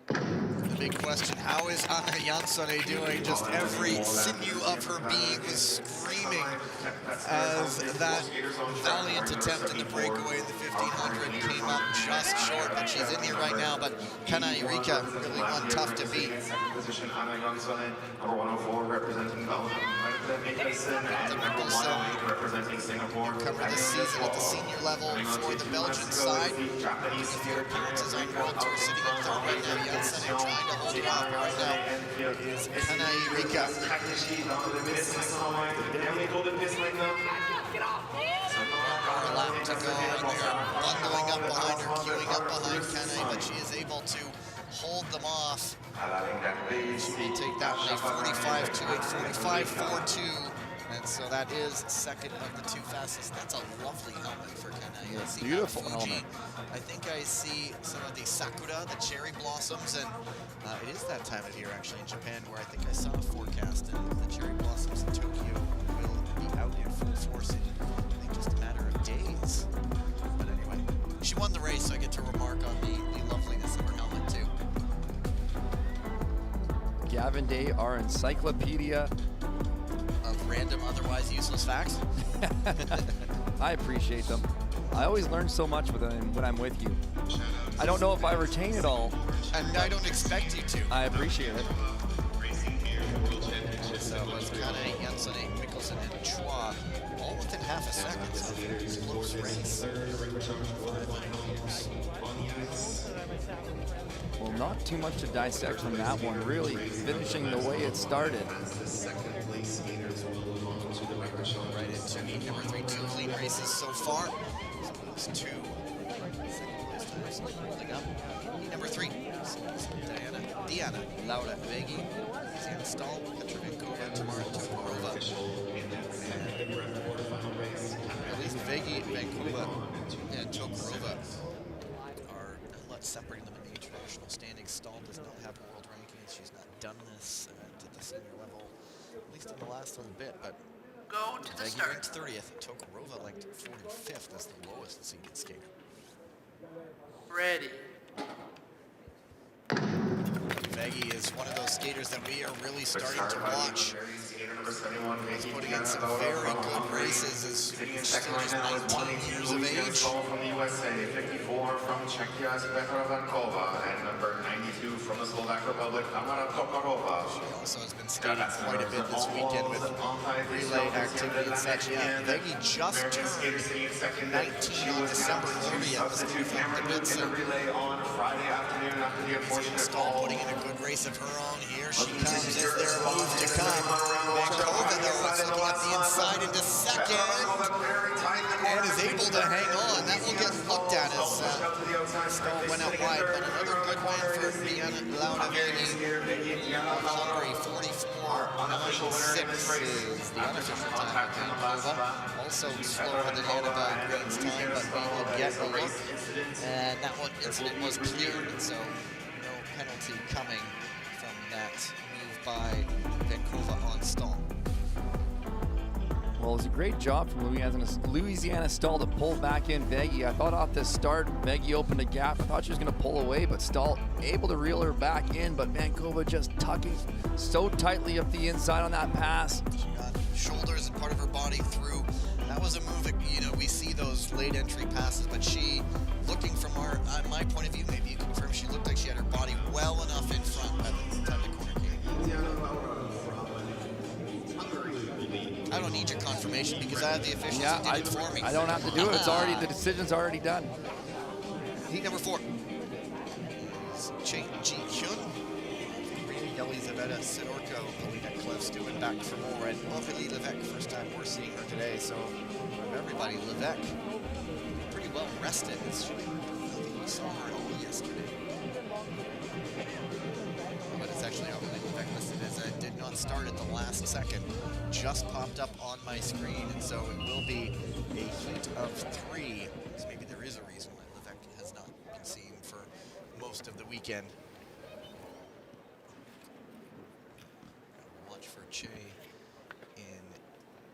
The big question, how is Anna Jansson doing? Just every sinew of her being was screaming as that valiant attempt in the breakaway in the 1500 came up just short, but she's in here right now. But Kana Erika, really one tough to beat. Position Anna Jansson, number 104, representing Belgium. Mikkelsen, representing Singapore. Cover this season at the senior level for the Belgian side. A few appearances on World Tour, sitting in third right now. Jansson trying to hold it off right now is Kana Erika. A lap to go, and they're bundling up behind her, queuing up behind Kana, but she is able to hold them off. She may take that one, a 45.28, 45.42. And so that is second of the 2 fastest. That's a lovely helmet for Kana. It's beautiful helmet. I think I see some of the sakura, the cherry blossoms, and it is that time of year actually in Japan where I think I saw a forecast, and the cherry blossoms in Tokyo will be out in full force in, I think, just a matter of days. But anyway, she won the race, so I get to remark on the loveliness of her helmet too. Gavin Day, our encyclopedia of random, otherwise useless facts. I appreciate them. I always learn so much when I'm with you. I don't know if I retain it all. And I don't expect you to. I appreciate it. So it was Kana, Jansson, Mikkelsen, and Chua, all within half a second. So it was a close race. Well, not too much to dissect from that one. Really finishing the way it started. Right into heat number 3, 2 clean races so far. So those 2 second-place Holding up. Number 3. Diana Laura Vegi. Louisiana Stahl. Petra Vankova. Tamara Tokarova. At least Vegi, Vankova, and Tokarova are not separating them in the international standings. Stahl does not have world rankings. She's not done this at the senior level, at least in the last little bit. But Go to the Vegi start. ranked 30th. Tokarova ranked 45th as the lowest seeded skater. Ready. Vegi is one of those skaters that we are really starting to watch. He's putting in some very good races as she's still just 19 years of age. From the USA, 54 from Czechia, Petra Vankova, and number 92 from the Slovak Republic, Tamara Tokarova. She also has been skating quite a bit this weekend with relay activity and such. Yeah, Vegi just turned 19 on December 30th. Substitute Cameron Luke in the relay on Friday afternoon after the unfortunate Stahl fall. putting in a good race of her own. Here she comes. Is there a move to come? Vankova, though, is looking at the inside into second and is able to hang on. That will get looked at as Stahl went out wide, but another good win for Diana Laura Vegi. Hungary 44.96 is the unofficial time of Vankova. Also slower than Annabelle Green's time, but we will get a look. And that one incident was cleared, and so no penalty coming from that move by Vankova on Stahl. Well, it was a great job from Louisiana Stahl to pull back in Vegi. I thought off the start, Vegi opened a gap. I thought she was going to pull away, but Stahl able to reel her back in, but Vankova just tucking so tightly up the inside on that pass. She got shoulders and part of her body through. That was a move that, you know, we see those late entry passes, but she, looking from my point of view, maybe you confirm, she looked like she had her body well enough in front by the time the corner came. I don't need your confirmation because I have the officials who did it for me. I don't have to do it. It's already, the decision's already done. Heat number 4. Cheng Ji-hyun, Elizaveta Sidorko, Polina Klev-Stewin back for more, and Ophélie Levesque, first time we're seeing her today. So, of everybody, Levesque pretty well rested. I think we saw her at all yesterday. But it's actually Ophélie Levesque listed as did not start at the last second. Just popped up on my screen, and so it will be a heat of 3. So maybe there is a reason why Levesque has not been seen for most of the weekend. Watch for Che in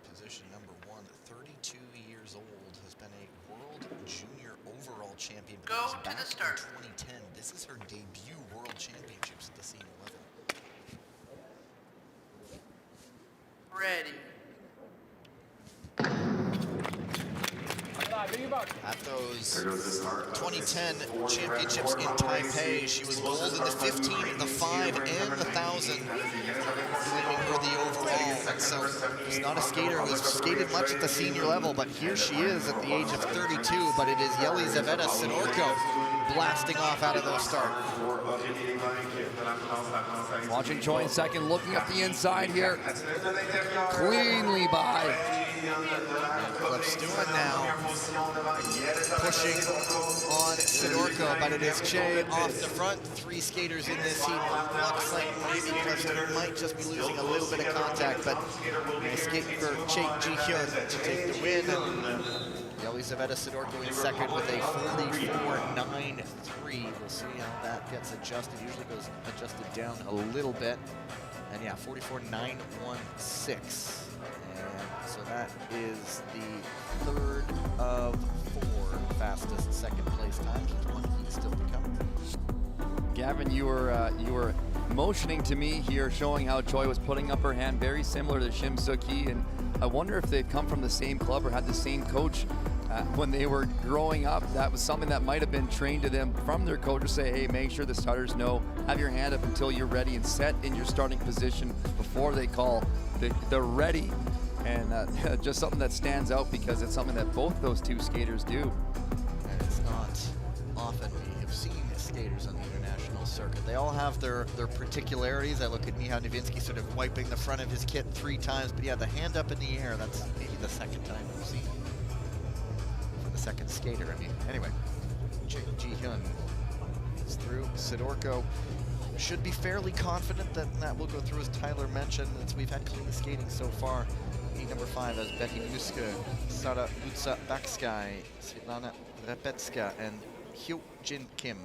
position number 1. 32 years old, has been a world junior overall champion. Go Was to back the start. in 2010. This is her debut world championships at the senior level. Ready. At those 2010 championships in Taipei, she was gold in the 15, the 5, and the 1,000, claiming her the overall. And so she's not a skater who's skated much at the senior level, but here she is at the age of 32. But it is Elizaveta Sidorko blasting off out of those start. Watching Choi in second, looking up the inside here. Cleanly by. Klev-Stewin now pushing on Sidorko, but it is Che off the front. 3 skaters in this heat. Looks like maybe Klev-Stewin might just be losing a little bit of contact, but skating for Che Ji-hyun to take the win. Elizaveta Sidorko in second with a 44.93. We'll see how that gets adjusted. Usually goes adjusted down a little bit. And yeah, 44.916. And so that is the 3rd of 4 fastest second place times, with 1 heat still to come. Gavin, you were motioning to me here, showing how Choi was putting up her hand, very similar to Shim Suk-hee, and I wonder if they've come from the same club or had the same coach when they were growing up. That was something that might have been trained to them from their coach to say, hey, make sure the starters know, have your hand up until you're ready and set in your starting position before they call the ready. And just something that stands out because it's something that both those 2 skaters do. And it's not often we have seen skaters on the international circuit. They all have their particularities. I look at Michał Nowinski sort of wiping the front of his kit 3 times, but yeah, the hand up in the air, that's maybe the 2nd time we've seen it. For the 2nd skater, I mean. Anyway, Ji-hyun is through. Sidorko should be fairly confident that that will go through, as Tyler mentioned. We've had clean skating so far. Heat number 5 as Betty Muska, Sara Lutsa Baksky, Svetlana Repetska, and Hyo-jin Kim.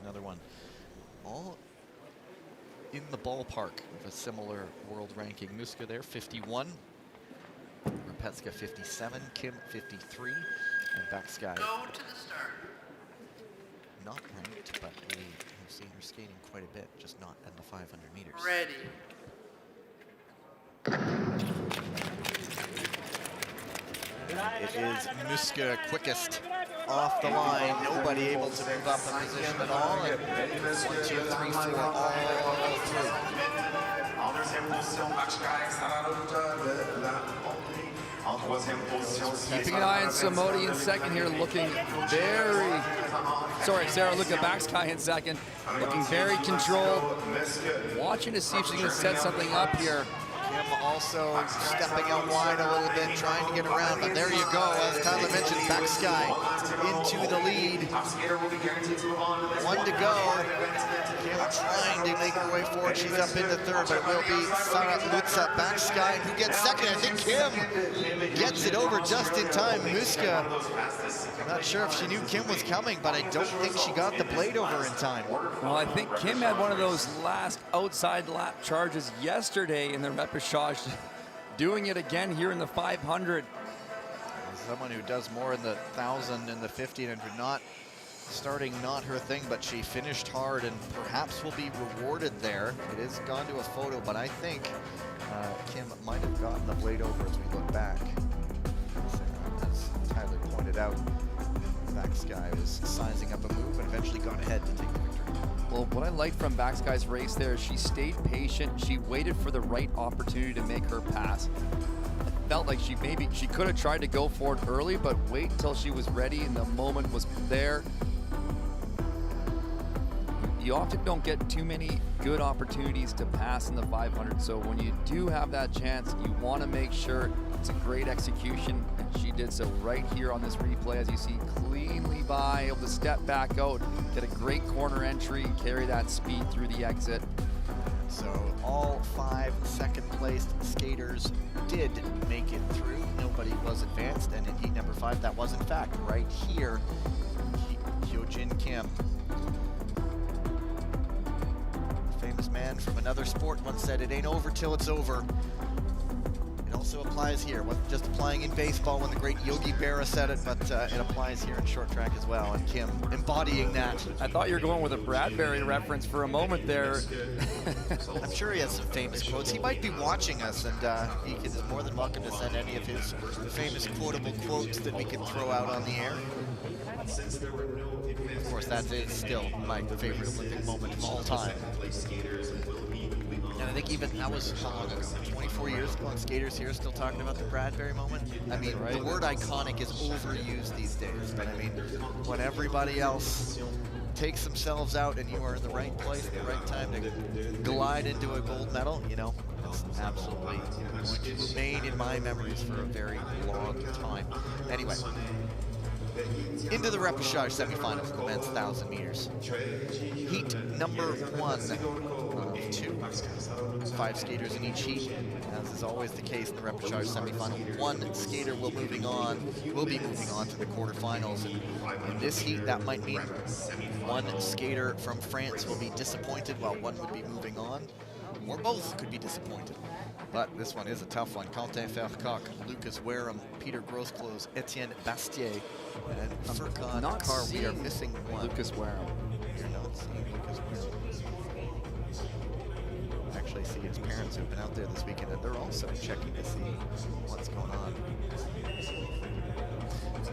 Another one. All in the ballpark of a similar world ranking. Muska there, 51. Repetska, 57. Kim, 53. And Baksky, Go to the start. not ranked, but we have seen her skating quite a bit, just not at the 500 meters. Ready. It is Muska quickest off the line. Nobody able to move up a position at all. And 1, 2, 3, 4, all through. En deuxième position, Baksky, Sara Lutsa, en troisième position, Keeping an eye on Samodi in second here, looking very, sorry, Sarah, look at Baksky in second, looking very controlled, watching to see if she's going to set something up here. Kim also stepping out wide a little bit, trying to get around, but there you go. As Tyler mentioned, Baksky into the lead. 1 to go. Kim trying to make her way forward. She's up into third, but it will be Sara Lutsa Baksky who gets second. I think Kim gets it over just in time. Muska, I'm not sure if she knew Kim was coming, but I don't think she got the blade over in time. Well, I think Kim had one of those last outside lap charges yesterday in the Repechage, doing it again here in the 500. Someone who does more in the 1,000 and the 1,500, not starting, not her thing, but she finished hard and perhaps will be rewarded there. It is gone to a photo, but I think Kim might have gotten the blade over as we look back. As Tyler pointed out, Baksky was sizing up a move and eventually got ahead to take the victory. Well, what I liked from Baksky's race there is she stayed patient. She waited for the right opportunity to make her pass. It felt like she could have tried to go for it early, but wait until she was ready and the moment was there. You often don't get too many good opportunities to pass in the 500, so when you do have that chance, you want to make sure it's a great execution, and she did so right here on this replay, as you see, cleanly by, able to step back out, get a great corner entry, carry that speed through the exit. So all 5 second-placed skaters did make it through. Nobody was advanced, and in heat number 5, that was in fact right here, Hyo-jin Kim. Famous man from another sport once said, "It ain't over till it's over." It also applies here. Wasn't just applying in baseball when the great Yogi Berra said it, but it applies here in short track as well. And Kim embodying that. I thought you were going with a Bradbury reference for a moment there. I'm sure he has some famous quotes. He might be watching us, and he is more than welcome to send any of his famous quotable quotes that we can throw out on the air. Of course, that is still my favorite Olympic moment of all time. And I think even that was how long ago? 24 years ago, and skaters here still talking about the Bradbury moment. I mean, the word iconic is overused these days, but I mean, when everybody else takes themselves out and you are in the right place at the right time to glide into a gold medal, you know, it's absolutely going to remain in my memories for a very long time. Anyway, into the Repechage semifinals, the men's 1,000 meters. Heat number 1 of 2. 5 skaters in each heat, as is always the case in the Repechage semifinal. 1 skater will be moving on to the quarterfinals. And in this heat, that might mean 1 skater from France will be disappointed, while 1 would be moving on, or both could be disappointed. But this one is a tough one. Quentin Vercock, Lucas Wareham, Peter Grossclose, Etienne Bastier, and Furkan Akar. We are missing 1. Lucas Wareham. You're not seeing Lucas Wareham. Actually, see his parents who've been out there this weekend, and they're also checking to see what's going on.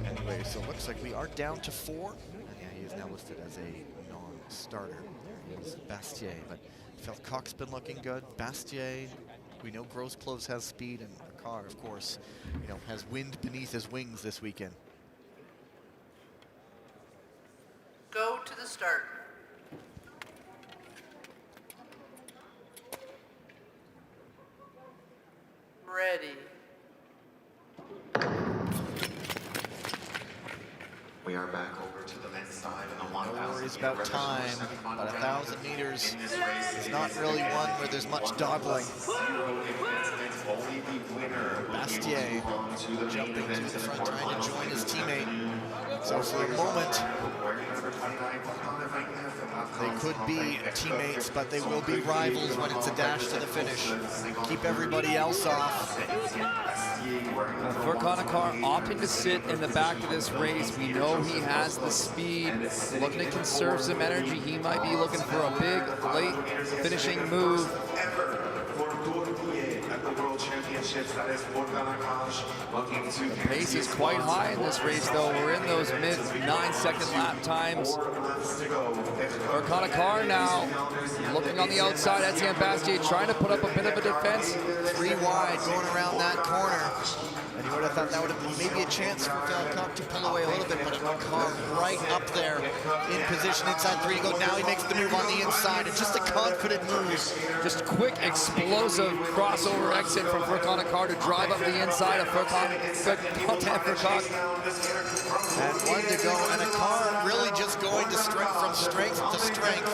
Anyway, so it looks like we are down to 4. And yeah, he is now listed as a non-starter. There is Bastier, but Vercock's been looking good. Bastier, we know Grossclose has speed, and Akar, of course, you know, has wind beneath his wings this weekend. Go to the start. Ready. We are back over to the men's No worries about time, but 1,000 meters is not really one where there's much dawdling. Bastier jumping to the front, trying to join his teammate. So for a moment, they could be teammates, but they will be rivals when it's a dash to the finish. Keep everybody else off. Furkanakar opting to sit in the back of this race. We know he has the speed, looking to conserve some energy. He might be looking for a big late finishing move. The pace is quite high in this race, though. We're in those mid 9-second lap times. Furkanakar now looking on the outside. Etienne Bastier trying to put up a bit of a defense. 3 wide going around that corner. And you would have thought that would have been maybe a chance for Velkoff to pull away a little bit, but Furkanakar right up there in position inside 3 to go. Now he makes the move on the inside, and just a confident move. Just quick, explosive crossover exit from Furkanakar to drive up the inside of Furkanakar. And 1 to go, and a car really just going to from strength to strength.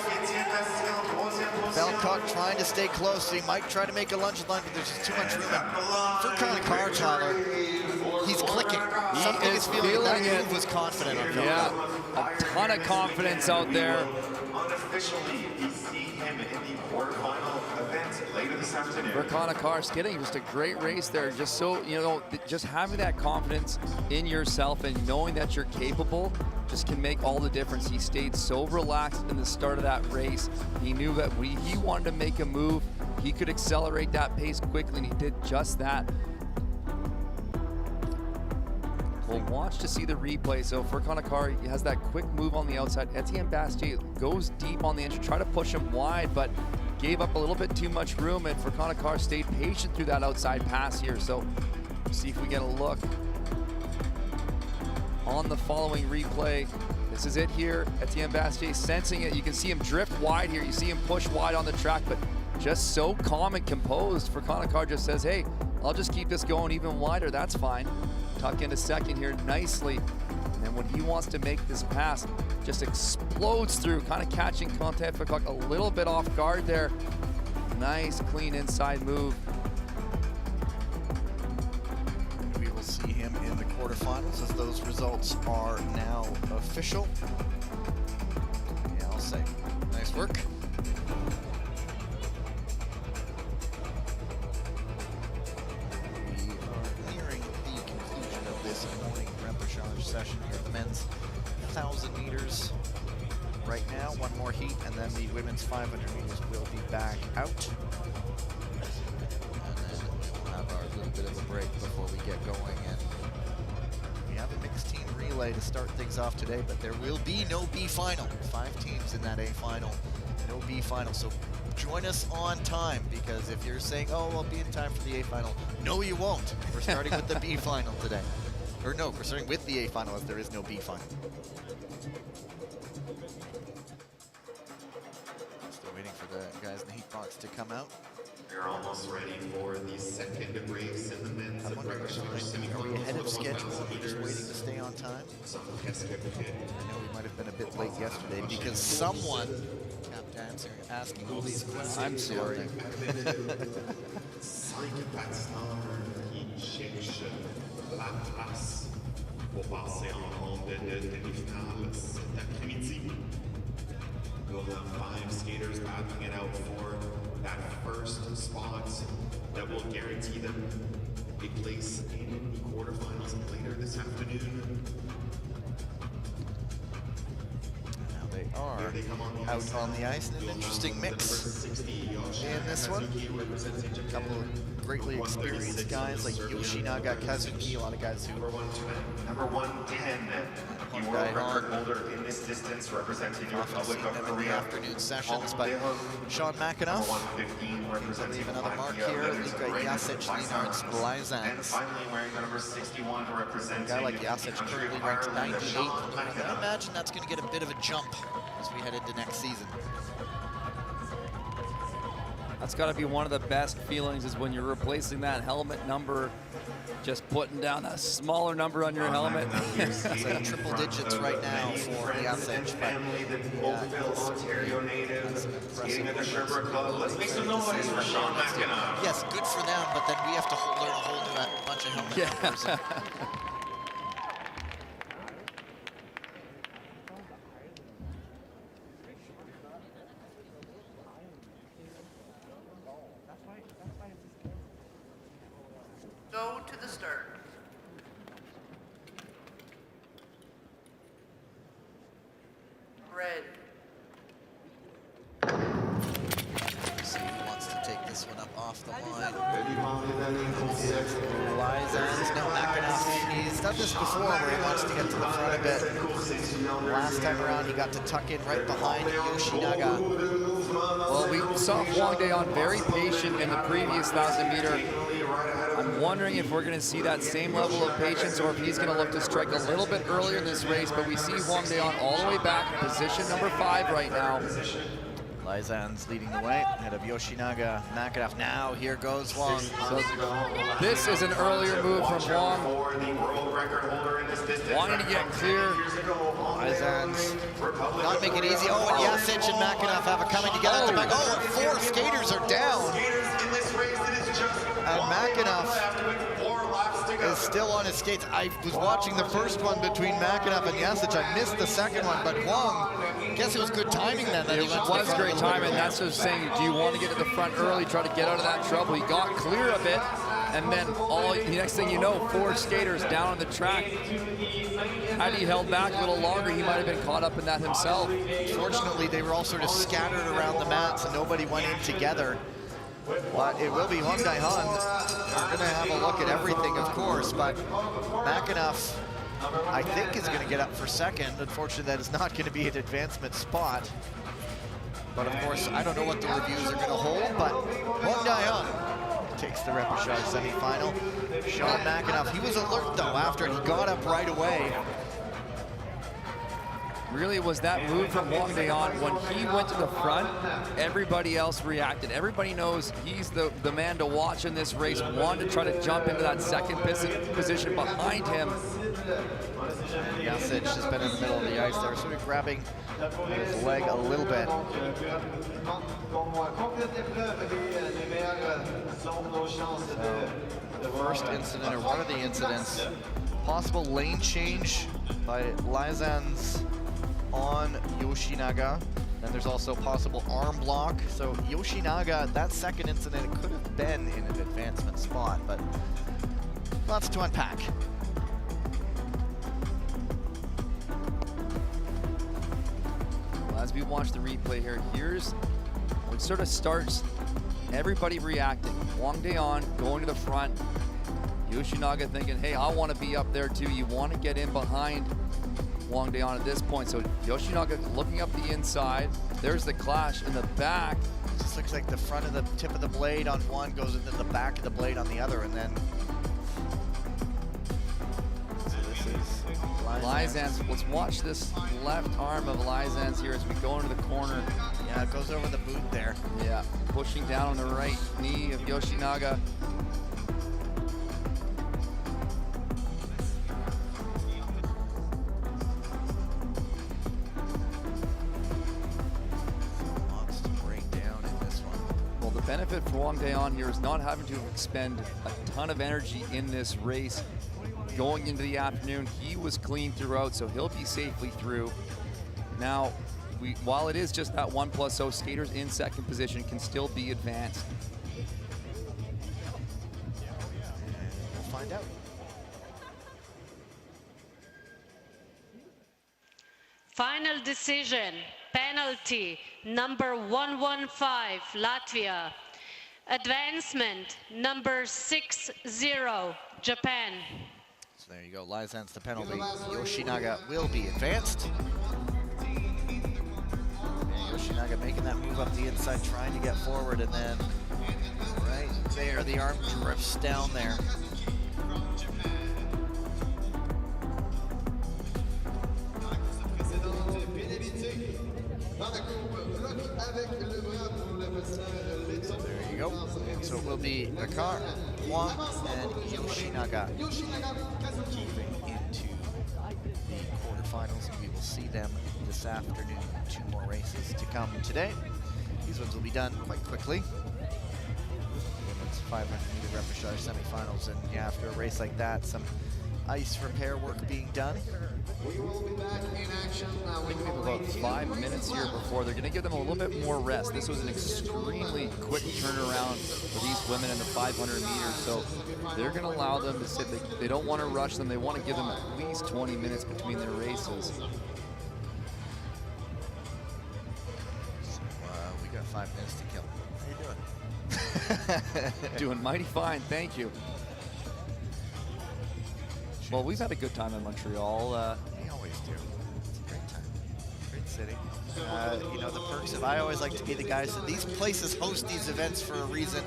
Velkoff trying to stay close. He might try to make a lunge line, but there's just too much room. Furkanakar, Tyler, he's clicking. Something is feeling that move was confident on Velkoff. Yeah, a ton of confidence out there. Unofficially, we see him in the quarterfinal event later this afternoon. Furkanakar's getting just a great race there. Just so, you know, just having that confidence in yourself and knowing that you're capable just can make all the difference. He stayed so relaxed in the start of that race. He knew that when he wanted to make a move, he could accelerate that pace quickly, and he did just that. We'll watch to see the replay. So Furkanakar, he has that quick move on the outside. Etienne Bastier goes deep on the entry, try to push him wide, but gave up a little bit too much room, and Furkanakar stayed patient through that outside pass here. So see if we get a look on the following replay. This is it here. Etienne Bastier sensing it. You can see him drift wide here. You see him push wide on the track, but just so calm and composed. Furkanakar just says, hey, I'll just keep this going even wider. That's fine. Tuck into second here nicely. And then when he wants to make this pass, just explodes through, kind of catching Content Furkanakar a little bit off guard there. Nice, clean inside move. We will see him in the quarterfinals as those results are now official. Yeah, I'll say, nice work. Morning repechage session here at the men's 1,000 meters right now. 1 more heat, and then the women's 500 meters will be back out. And then we'll have our little bit of a break before we get going. And we have a mixed team relay to start things off today, but there will be no B final. 5 teams in that A final, no B final. So join us on time, because if you're saying, oh, I'll be in time for the A final, no, you won't. We're starting with the B final today. Or no, we're starting with the A final, as there is no B final. Still waiting for the guys in the heat box to come out. We're almost ready for the second race in the men's repechage semifinals. Are we ahead of schedule? We're just waiting to stay on time. I know we might have been a bit late yesterday because someone kept asking all these questions. I'm sorry. La place pour passer en ronde de demi-finale cet après-midi. We'll have 5 skaters battling it out for that first spot that will guarantee them a place in the quarterfinals later this afternoon. Now they are out on the ice in an interesting mix in this one. A couple of greatly experienced guys like Yoshinaga Kazuki, a lot of guys who... Number 110, the world record holder in this distance, representing the Republic of Korea. Afternoon sessions, but Sean McAnuff, I believe another mark here, Luka Jasic, Leonard Blizans. And finally wearing the number 61, representing... A guy like Jasic currently ranked 98th. I imagine that's going to get a bit of a jump as we head into next season. That's got to be one of the best feelings, is when you're replacing that helmet number, just putting down a smaller number on your helmet. It's like triple digits right now for Repechage, but Ontario native, skating at the Sherbrooke Club. Let's make some noise for Sean McKenna. yes, good for them, but then we have to learn a whole new bunch of helmet numbers. Go to the start. Red. See who wants to take this one up off the line. Liza. No, McEnough. He's done this before where he wants to get to the front a bit. Last time around, he got to tuck in right behind Yoshinaga. Well, we saw Huang Deon very patient in the previous 1,000-meter. I'm wondering if we're going to see that same level of patience, or if he's going to look to strike a little bit earlier in this race. But we see Huang Deon all the way back in position number 5 right now. Lizan's leading the way, ahead of Yoshinaga, McEnough. Now here goes Huang. So this is an earlier move from Huang. Wanting to get clear. Lizan's not making it easy. Oh, and Repechage and McEnough have it coming together at the back. Oh, and 4 skaters are down. And McEnough is still on his skates. I was watching the first one between McEnough and Repechage. I missed the second one, but Huang, I guess it was good timing then. That It was great timing. That's what I was saying. Do you want to get to the front early, try to get out of that trouble? He got clear of it, and then the next thing you know, 4 skaters down on the track. Had he held back a little longer, he might have been caught up in that himself. Fortunately, they were all sort of scattered around the mats, and nobody went in together. But it will be Huang Daehan. We're going to have a look at everything, of course, but McEnough, I think, is going to get up for second. Unfortunately, that is not going to be an advancement spot. But of course, I don't know what the reviews are going to hold, but Huang Daehan takes the Repechage semifinal. Sean McEnough, he was alert though after he got up right away. Really was that move from Huang Deon. When he went to the front, everybody else reacted. Everybody knows he's the man to watch in this race. Wanted to try to jump into that second position behind him. Repechage has been in the middle of the ice there, sort of grabbing his leg a little bit. The first incident, or one of the incidents, possible lane change by Lizan's on Yoshinaga. Then there's also possible arm block. So Yoshinaga, that second incident, it could have been in an advancement spot, but lots to unpack. Well, as we watch the replay here, here's what sort of starts everybody reacting. Huang Deon going to the front. Yoshinaga thinking, hey, I want to be up there too. You want to get in behind Huang Deon at this point. So Yoshinaga looking up the inside. There's the clash in the back. Just looks like the front of the tip of the blade on one goes into the back of the blade on the other, and then so this is Lizan's. Let's watch this left arm of Lizan's here as we go into the corner. Yeah, it goes over the boot there. Yeah, pushing down on the right knee of Yoshinaga. Benefit for Huang Deon here is not having to expend a ton of energy in this race. Going into the afternoon, he was clean throughout, so he'll be safely through. Now, while it is just that 1+0, skaters in second position can still be advanced. We'll find out. Final decision, penalty, number 115, Latvia. Advancement, number 60, Japan. So there you go, Lizan's the penalty. Yoshinaga will be advanced. And Yoshinaga making that move up the inside, trying to get forward, and then right there, the arm drifts down there. There you go. And so it will be Dakar, Juan, and Yoshinaga moving into the quarterfinals, and we will see them this afternoon. 2 more races to come today. These ones will be done quite quickly. Women's 500-meter repechage semifinals, and yeah, after a race like that, some ice repair work being done. We will be back in action now. I think we have about 5 minutes here before they're going to give them a little bit more rest. This was an extremely quick turnaround for these women in the 500 meters, so they're going to allow them to sit. They don't want to rush them. They want to give them at least 20 minutes between their races. So we got 5 minutes to kill. How you doing? Doing mighty fine, thank you. Well, we've had a good time in Montreal. We always do. It's a great time. Great city. You know, the perks of, I always like to be the guy, so these places host these events for a reason,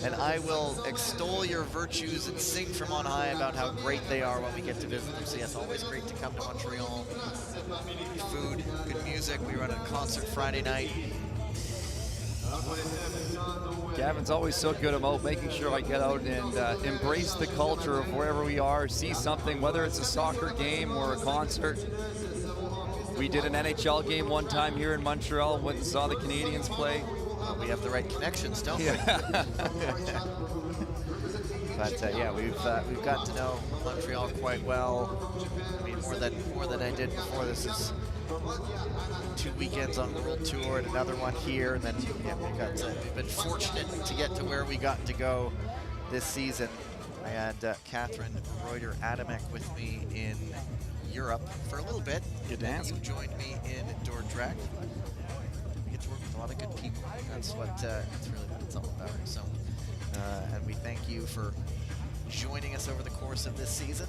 and I will extol your virtues and sing from on high about how great they are when we get to visit them. So yes, always great to come to Montreal. Good food, good music. We were at a concert Friday night. Gavin's always so good about making sure I get out and embrace the culture of wherever we are, see something, whether it's a soccer game or a concert. We did an NHL game one time here in Montreal, went and saw the Canadians play. Well, we have the right connections, don't we? Yeah. But yeah, we've got to know Montreal quite well. I mean, more than I did before. This is 2 weekends on World Tour and another one here, and then yeah, we've been fortunate to get to where we got to go this season. I had Catherine Reuter-Adamek with me in Europe for a little bit. Good dance. You joined me in Dordrecht. We get to work with a lot of good people. That's really what it's all about. So, and we thank you for joining us over the course of this season.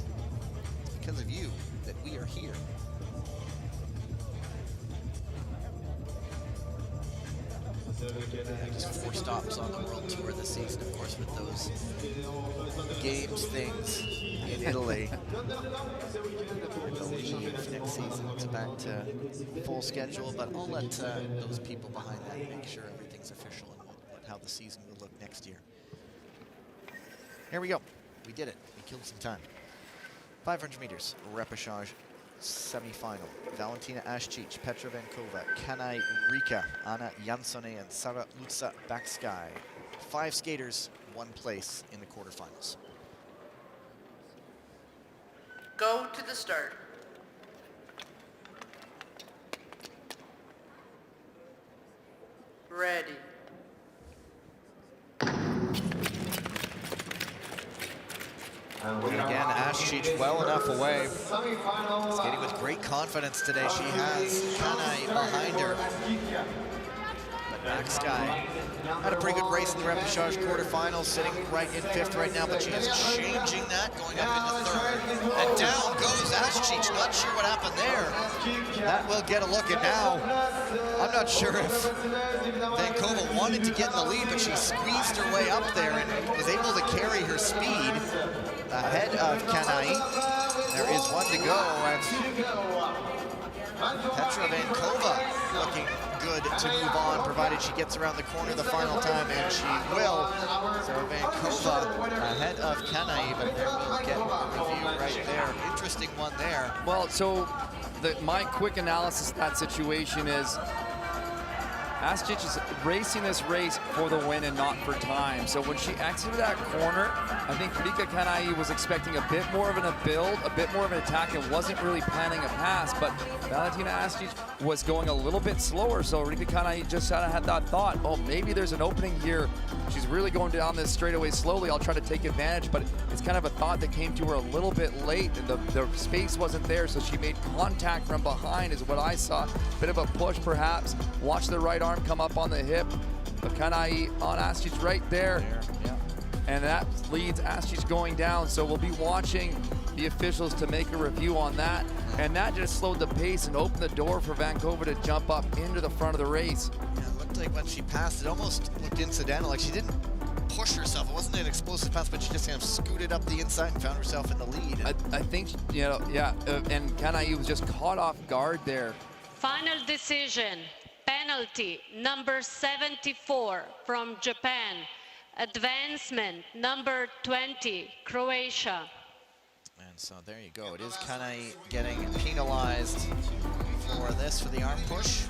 It's because of you that we are here. Just 4 stops on the World Tour this season, of course, with those games things in Italy. I believe next season it's back to full schedule, but I'll let those people behind that make sure everything's official and how the season will look next year. Here we go. We did it. We killed some time. 500 meters, repechage semi-final. Valentina Ashchich, Petra Vankova, Kanai Rika, Anna Jansone, and Sara Lutza Bakskai. 5 skaters, 1 place in the quarterfinals. Go to the start. Ready. And again, Ashchich well enough away. Skating with great confidence today. She has Kanai behind her. But Bakskai had a pretty good race in the repechage quarterfinals, sitting right in 5th right now, but she is changing that, going up into 3rd. And down goes Ashchich. Not sure what happened there. That will get a look at now. I'm not sure if Vankova wanted to get in the lead, but she squeezed her way up there and was able to carry her speed ahead of Kanai. There is 1 to go, and Petra Vankova looking good to move on, provided she gets around the corner the final time, and she will. So Vankova ahead of Kanai, but there we'll get a review right there. Interesting one there. Well, so my quick analysis of that situation is Ashchich is racing this race for the win and not for time. So when she exited that corner, I think Rika Kanai was expecting a bit more of a build, a bit more of an attack, and wasn't really planning a pass. But Valentina Ashchich was going a little bit slower, so Rika Kanai just had that thought, oh, maybe there's an opening here. She's really going down this straightaway slowly. I'll try to take advantage, but it's kind of a thought that came to her a little bit late, and the space wasn't there, so she made contact from behind is what I saw. Bit of a push, perhaps. Watch the right arm come up on the hip, but Kanai on Ashchich right there. Yeah. And that leads Ashchich going down, so we'll be watching the officials to make a review on that. And that just slowed the pace and opened the door for Vankova to jump up into the front of the race. Yeah, it looked like when she passed, it almost looked incidental, like she didn't push herself. It wasn't an explosive pass, but she just kind of scooted up the inside and found herself in the lead. I think, you know, yeah, and Kanai was just caught off guard there. Final decision, Penalty, number 74 from Japan. Advancement, number 20, Croatia. And so there you go. It is kind of getting penalized for this, for the arm push.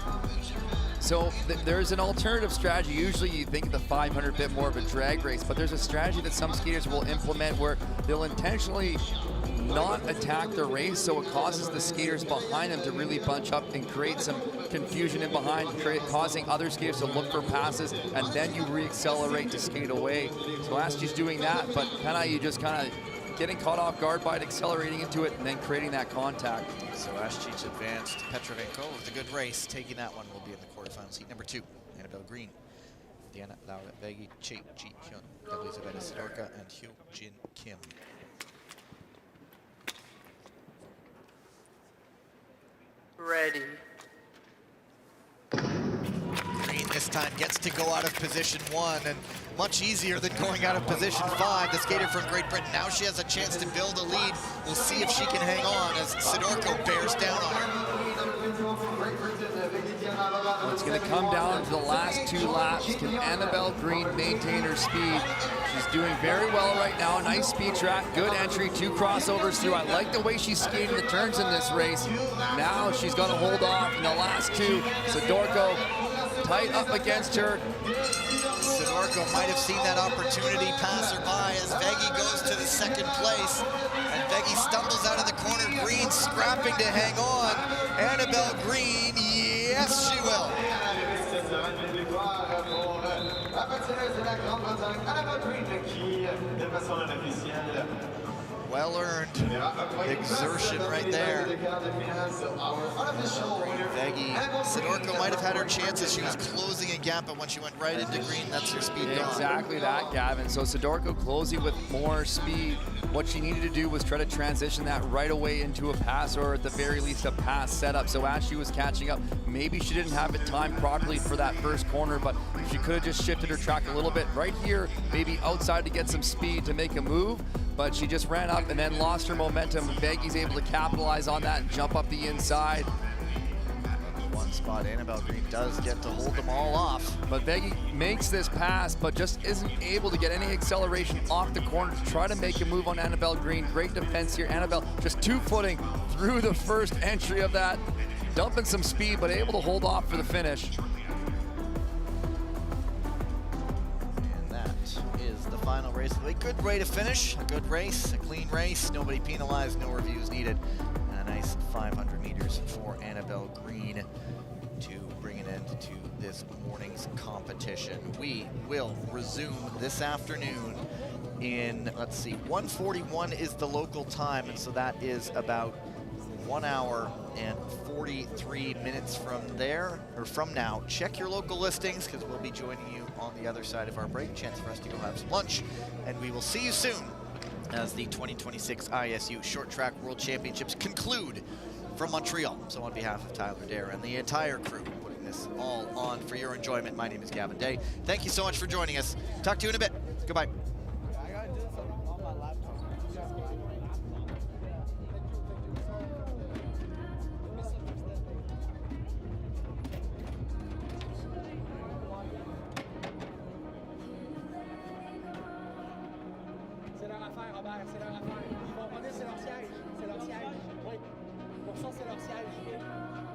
So there's an alternative strategy. Usually you think of the 500 bit more of a drag race, but there's a strategy that some skaters will implement where they'll intentionally not attack the race, so it causes the skaters behind them to really bunch up and create some confusion in behind, causing other skaters to look for passes, and then you re-accelerate to skate away. So Ashti's doing that, but you just kind of getting caught off guard by it, accelerating into it, and then creating that contact. So Ashti's advanced. Petrovenko with a good race, taking that one, will be in the quarterfinals. Heat number 2, Annabelle Green, Diana Laura Vegi, Chi Ji Hyun, Elizabeth Sidorka, and Hyo Jin Kim. Ready. Green this time gets to go out of position 1, and much easier than going out of position 5. The skater from Great Britain, now she has a chance to build a lead. We'll see if she can hang on as Sidorko bears down on her. Well, it's going to come down to the last 2 laps. Can Annabelle Green maintain her speed? She's doing very well right now. Nice speed track, good entry, 2 crossovers through. I like the way she's skating the turns in this race. Now she's got to hold off in the last 2. Sidorko tight up against her. Sidorko might have seen that opportunity pass her by as Vegi goes to the 2nd place. And Vegi stumbles out of the corner. Green scrapping to hang on. Annabelle Green, yes, she will. Well-earned exertion right there. Vegi, Sidorko might have had her chances. She was closing a gap, but when she went right into Green, that's her speed gone. Exactly that, Gavin. So Sidorko closing with more speed. What she needed to do was try to transition that right away into a pass, or at the very least a pass setup. So as she was catching up, maybe she didn't have it timed properly for that first corner, but she could have just shifted her track a little bit right here, maybe outside to get some speed to make a move. But she just ran up and then lost her momentum. Vegi's able to capitalize on that and jump up the inside. One spot, Annabelle Green does get to hold them all off. But Vegi makes this pass, but just isn't able to get any acceleration off the corner to try to make a move on Annabelle Green. Great defense here. Annabelle just 2-footing through the first entry of that. Dumping some speed, but able to hold off for the finish. The final race of the week. Good way to finish. A good race, a clean race. Nobody penalized, no reviews needed. And a nice 500 meters for Annabelle Green to bring an end to this morning's competition. We will resume this afternoon in, let's see, 1:41 is the local time, and so that is about 1 hour and 43 minutes from there, or from now. Check your local listings, because we'll be joining you on the other side of our break. Chance for us to go have some lunch, and we will see you soon as the 2026 ISU Short Track World Championships conclude from Montreal. So on behalf of Tyler Dare and the entire crew, putting this all on for your enjoyment, my name is Gavin Day. Thank you so much for joining us. Talk to you in a bit. Goodbye. C'est leur affaire. Ils vont revenir, c'est leur siège. C'est leur siège. Oui. Pour ça, c'est leur siège.